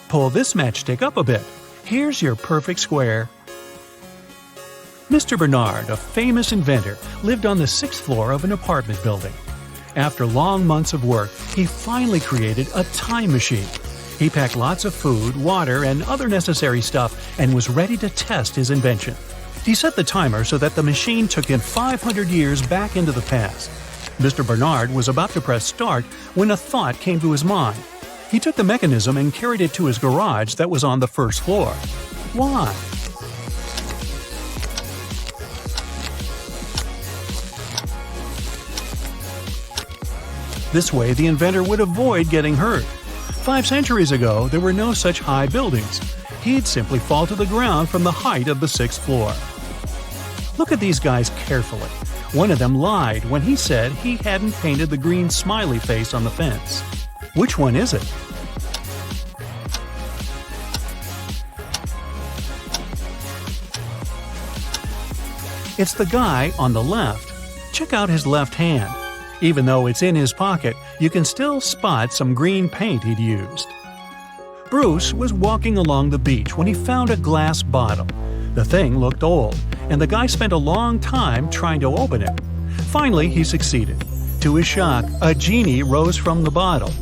Pull this matchstick up a bit. Here's your perfect square. Mr. Bernard, a famous inventor, lived on the 6th floor of an apartment building. After long months of work, he finally created a time machine. He packed lots of food, water, and other necessary stuff and was ready to test his invention. He set the timer so that the machine took him 500 years back into the past. Mr. Bernard was about to press start when a thought came to his mind. He took the mechanism and carried it to his garage that was on the 1st floor. Why? This way, the inventor would avoid getting hurt. 5 centuries ago, there were no such high buildings. He'd simply fall to the ground from the height of the 6th floor. Look at these guys carefully. One of them lied when he said he hadn't painted the green smiley face on the fence. Which one is it? It's the guy on the left. Check out his left hand. Even though it's in his pocket, you can still spot some green paint he'd used. Bruce was walking along the beach when he found a glass bottle. The thing looked old, and the guy spent a long time trying to open it. Finally, he succeeded. To his shock, a genie rose from the bottle.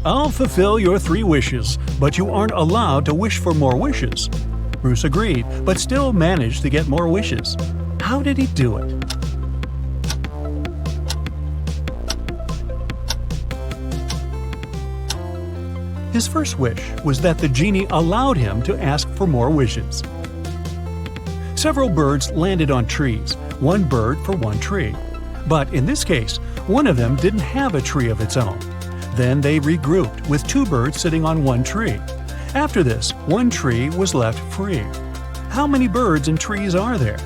"I'll fulfill your 3 wishes, but you aren't allowed to wish for more wishes." Bruce agreed, but still managed to get more wishes. How did he do it? His first wish was that the genie allowed him to ask for more wishes. Several birds landed on trees, 1 bird for 1 tree. But in this case, one of them didn't have a tree of its own. Then they regrouped with 2 birds sitting on 1 tree. After this, 1 tree was left free. How many birds and trees are there?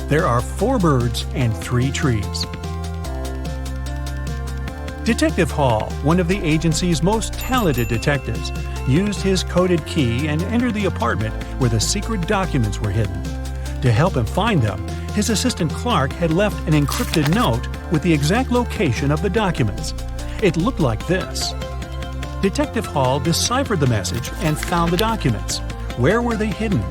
There are 4 birds and 3 trees. Detective Hall, one of the agency's most talented detectives, used his coded key and entered the apartment where the secret documents were hidden. To help him find them, his assistant Clark had left an encrypted note with the exact location of the documents. It looked like this. Detective Hall deciphered the message and found the documents. Where were they hidden?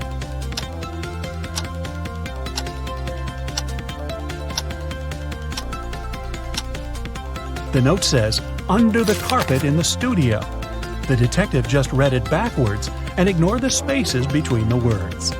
The note says, "Under the carpet in the studio." The detective just read it backwards and ignored the spaces between the words.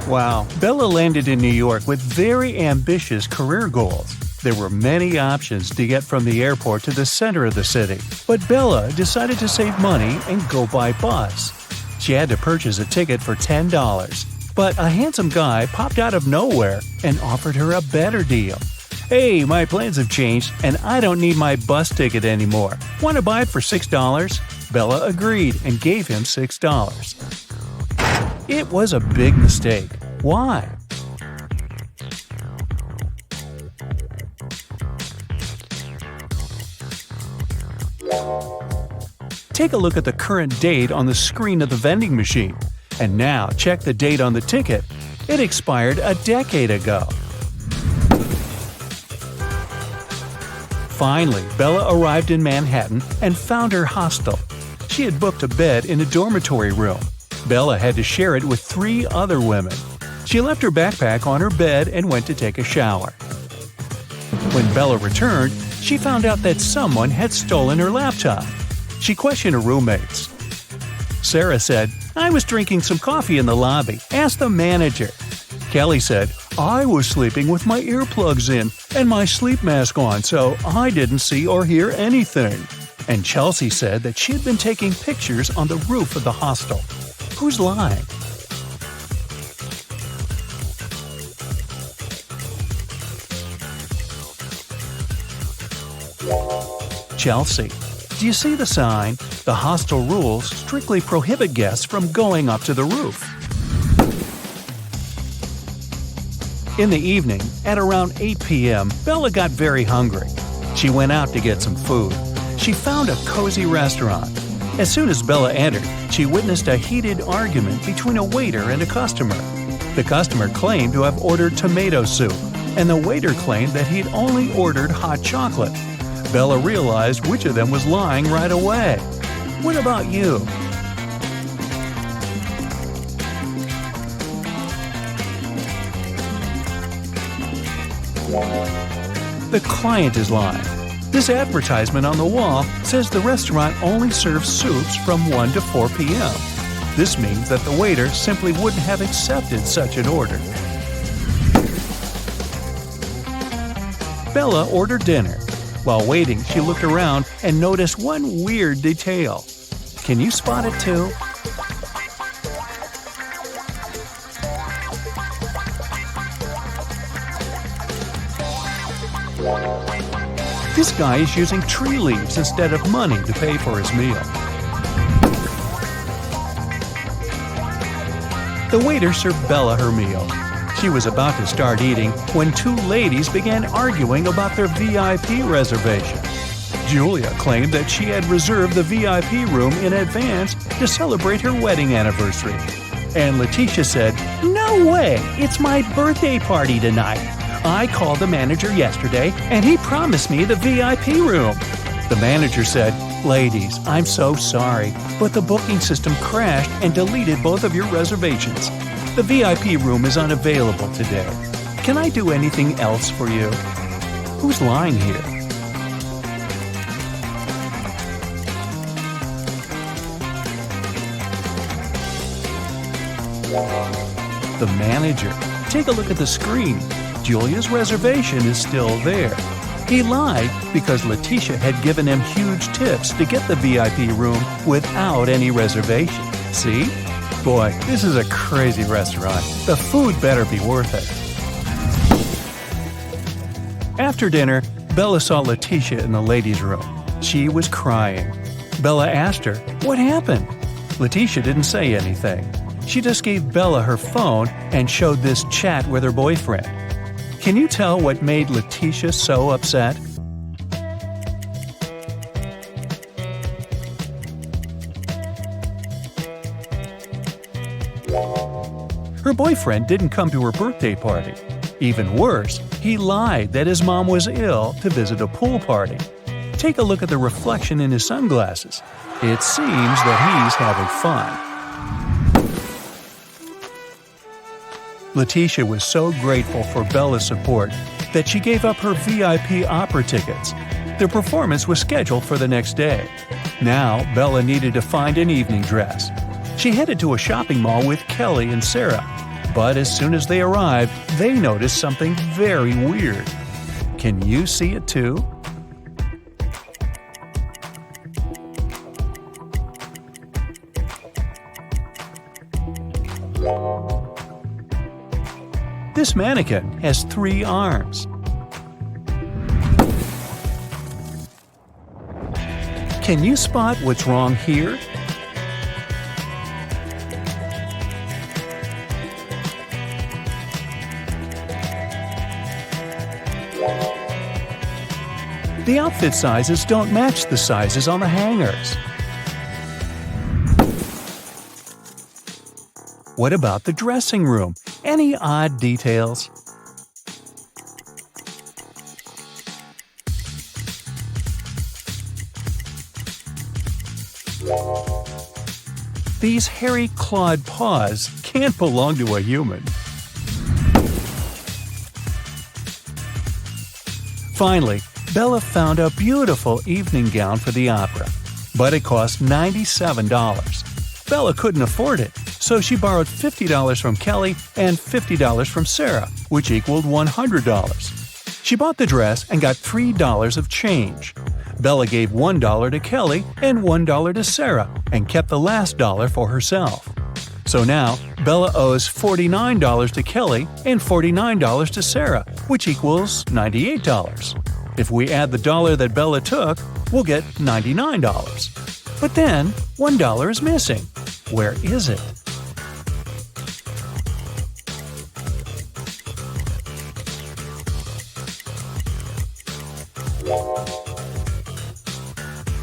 Wow, Bella landed in New York with very ambitious career goals. There were many options to get from the airport to the center of the city, but Bella decided to save money and go by bus. She had to purchase a ticket for $10, but a handsome guy popped out of nowhere and offered her a better deal. "Hey, my plans have changed and I don't need my bus ticket anymore. Want to buy it for $6? Bella agreed and gave him $6. It was a big mistake. Why? Take a look at the current date on the screen of the vending machine. And now check the date on the ticket. It expired a decade ago. Finally, Bella arrived in Manhattan and found her hostel. She had booked a bed in a dormitory room. Bella had to share it with 3 other women. She left her backpack on her bed and went to take a shower. When Bella returned, she found out that someone had stolen her laptop. She questioned her roommates. Sarah said, "I was drinking some coffee in the lobby. Ask the manager." Kelly said, "I was sleeping with my earplugs in and my sleep mask on, so I didn't see or hear anything." And Chelsea said that she had been taking pictures on the roof of the hostel. Who's lying? Chelsea. Do you see the sign? The hostel rules strictly prohibit guests from going up to the roof. In the evening, at around 8 p.m., Bella got very hungry. She went out to get some food. She found a cozy restaurant. As soon as Bella entered, she witnessed a heated argument between a waiter and a customer. The customer claimed to have ordered tomato soup, and the waiter claimed that he'd only ordered hot chocolate. Bella realized which of them was lying right away. What about you? The client is lying. This advertisement on the wall says the restaurant only serves soups from 1 to 4 p.m. This means that the waiter simply wouldn't have accepted such an order. Bella ordered dinner. While waiting, she looked around and noticed one weird detail. Can you spot it too? This guy is using tree leaves instead of money to pay for his meal. The waiter served Bella her meal. She was about to start eating when two ladies began arguing about their VIP reservation. Julia claimed that she had reserved the VIP room in advance to celebrate her wedding anniversary. And Letitia said, "No way! It's my birthday party tonight. I called the manager yesterday and he promised me the VIP room." The manager said, "Ladies, I'm so sorry, but the booking system crashed and deleted both of your reservations. The VIP room is unavailable today. Can I do anything else for you?" Who's lying here? The manager. Take a look at the screen. Julia's reservation is still there. He lied because Letitia had given him huge tips to get the VIP room without any reservation. See? Boy, this is a crazy restaurant. The food better be worth it. After dinner, Bella saw Letitia in the ladies' room. She was crying. Bella asked her, "What happened?" Letitia didn't say anything. She just gave Bella her phone and showed this chat with her boyfriend. Can you tell what made Letitia so upset? Her boyfriend didn't come to her birthday party. Even worse, he lied that his mom was ill to visit a pool party. Take a look at the reflection in his sunglasses. It seems that he's having fun. Letitia was so grateful for Bella's support that she gave up her VIP opera tickets. The performance was scheduled for the next day. Now, Bella needed to find an evening dress. She headed to a shopping mall with Kelly and Sarah, but as soon as they arrived, they noticed something very weird. Can you see it too? This mannequin has 3 arms. Can you spot what's wrong here? The outfit sizes don't match the sizes on the hangers. What about the dressing room? Any odd details? These hairy clawed paws can't belong to a human. Finally, Bella found a beautiful evening gown for the opera, but it cost $97. Bella couldn't afford it, so she borrowed $50 from Kelly and $50 from Sarah, which equaled $100. She bought the dress and got $3 of change. Bella gave $1 to Kelly and $1 to Sarah and kept the last dollar for herself. So now, Bella owes $49 to Kelly and $49 to Sarah, which equals $98. If we add the dollar that Bella took, we'll get $99. But then, $1 is missing. Where is it?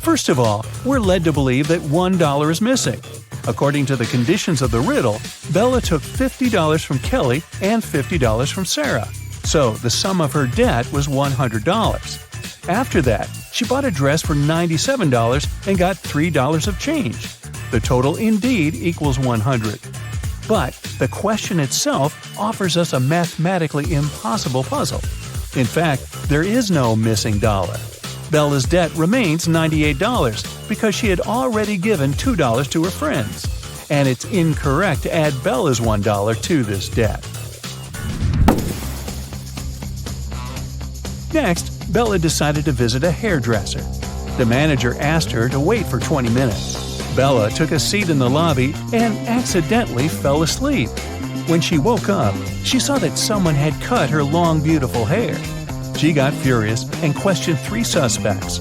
First of all, we're led to believe that $1 is missing. According to the conditions of the riddle, Bella took $50 from Kelly and $50 from Sarah. So the sum of her debt was $100. After that, she bought a dress for $97 and got $3 of change. The total indeed equals 100. But the question itself offers us a mathematically impossible puzzle. In fact, there is no missing dollar. Bella's debt remains $98 because she had already given $2 to her friends. And it's incorrect to add Bella's $1 to this debt. Next, Bella decided to visit a hairdresser. The manager asked her to wait for 20 minutes. Bella took a seat in the lobby and accidentally fell asleep. When she woke up, she saw that someone had cut her long, beautiful hair. She got furious and questioned 3 suspects.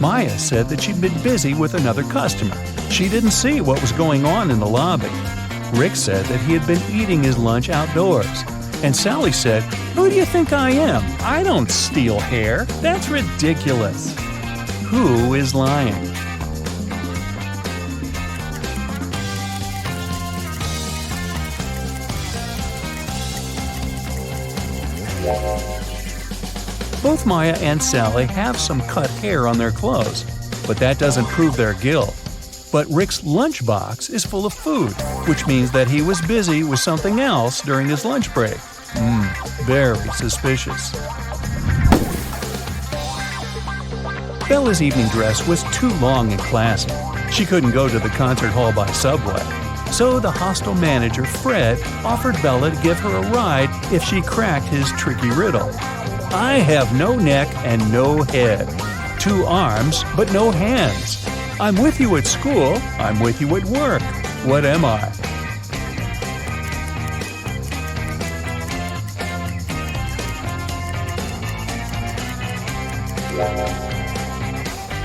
Maya said that she'd been busy with another customer. She didn't see what was going on in the lobby. Rick said that he had been eating his lunch outdoors. And Sally said, "Who do you think I am? I don't steal hair. That's ridiculous." Who is lying? Both Maya and Sally have some cut hair on their clothes, but that doesn't prove their guilt. But Rick's lunchbox is full of food, which means that he was busy with something else during his lunch break. Very suspicious. Bella's evening dress was too long and classy. She couldn't go to the concert hall by subway. So the hostel manager, Fred, offered Bella to give her a ride if she cracked his tricky riddle. I have no neck and no head. 2 arms, but no hands. I'm with you at school. I'm with you at work. What am I?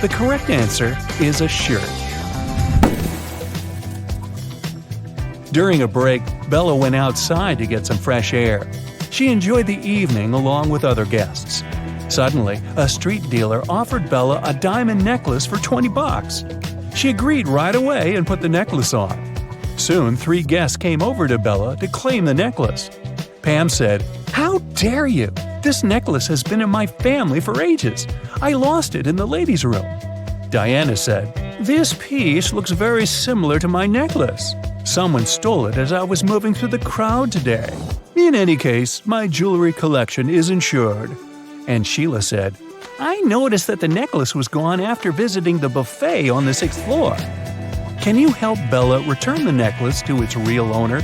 The correct answer is a shirt. During a break, Bella went outside to get some fresh air. She enjoyed the evening along with other guests. Suddenly, a street dealer offered Bella a diamond necklace for $20. She agreed right away and put the necklace on. Soon, 3 guests came over to Bella to claim the necklace. Pam said, "How dare you? This necklace has been in my family for ages. I lost it in the ladies' room." Diana said, "This piece looks very similar to my necklace. Someone stole it as I was moving through the crowd today. In any case, my jewelry collection is insured." And Sheila said, "I noticed that the necklace was gone after visiting the buffet on the 6th floor. Can you help Bella return the necklace to its real owner?"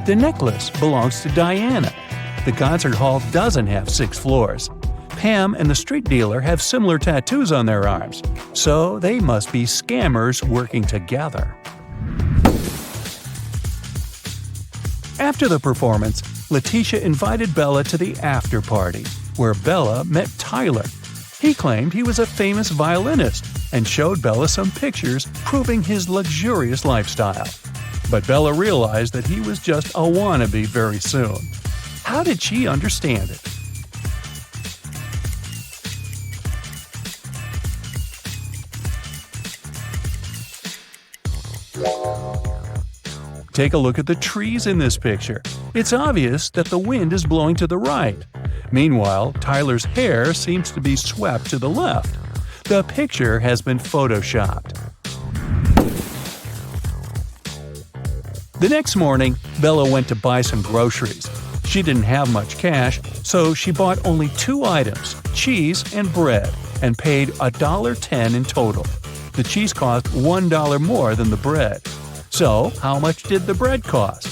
The necklace belongs to Diana. The concert hall doesn't have 6 floors. Pam and the street dealer have similar tattoos on their arms, so they must be scammers working together. After the performance, Letitia invited Bella to the after party, where Bella met Tyler. He claimed he was a famous violinist and showed Bella some pictures proving his luxurious lifestyle. But Bella realized that he was just a wannabe very soon. How did she understand it? Take a look at the trees in this picture. It's obvious that the wind is blowing to the right. Meanwhile, Tyler's hair seems to be swept to the left. The picture has been photoshopped. The next morning, Bella went to buy some groceries. She didn't have much cash, so she bought only 2 items, cheese and bread, and paid $1.10 in total. The cheese cost $1 more than the bread. So, how much did the bread cost?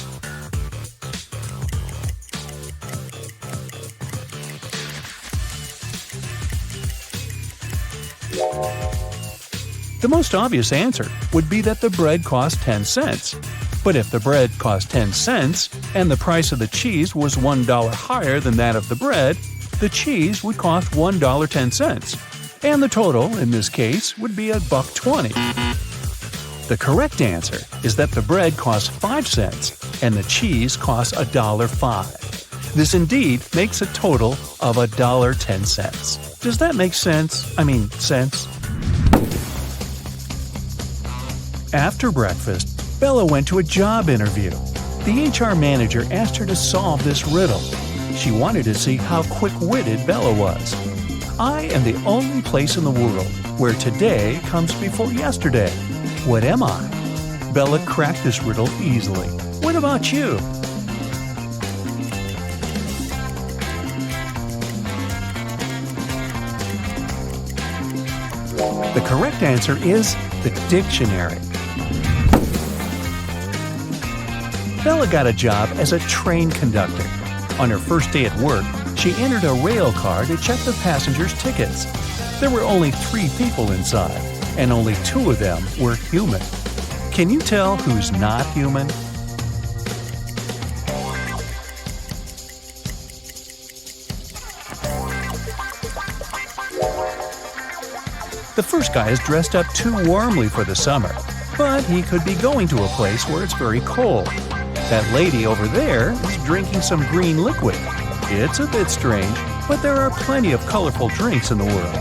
The most obvious answer would be that the bread cost 10 cents. But if the bread cost 10 cents and the price of the cheese was $1 higher than that of the bread, the cheese would cost $1.10. And the total, in this case, would be $1.20. The correct answer is that the bread costs 5 cents and the cheese costs $1.05. This indeed makes a total of $1.10. Does that make sense? Sense? After breakfast, Bella went to a job interview. The HR manager asked her to solve this riddle. She wanted to see how quick-witted Bella was. I am the only place in the world where today comes before yesterday. What am I? Bella cracked this riddle easily. What about you? The correct answer is the dictionary. Bella got a job as a train conductor. On her first day at work, she entered a rail car to check the passengers' tickets. There were only 3 people inside, and only 2 of them were human. Can you tell who's not human? The first guy is dressed up too warmly for the summer, but he could be going to a place where it's very cold. That lady over there is drinking some green liquid. It's a bit strange, but there are plenty of colorful drinks in the world.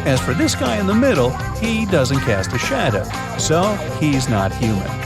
As for this guy in the middle, he doesn't cast a shadow, so he's not human.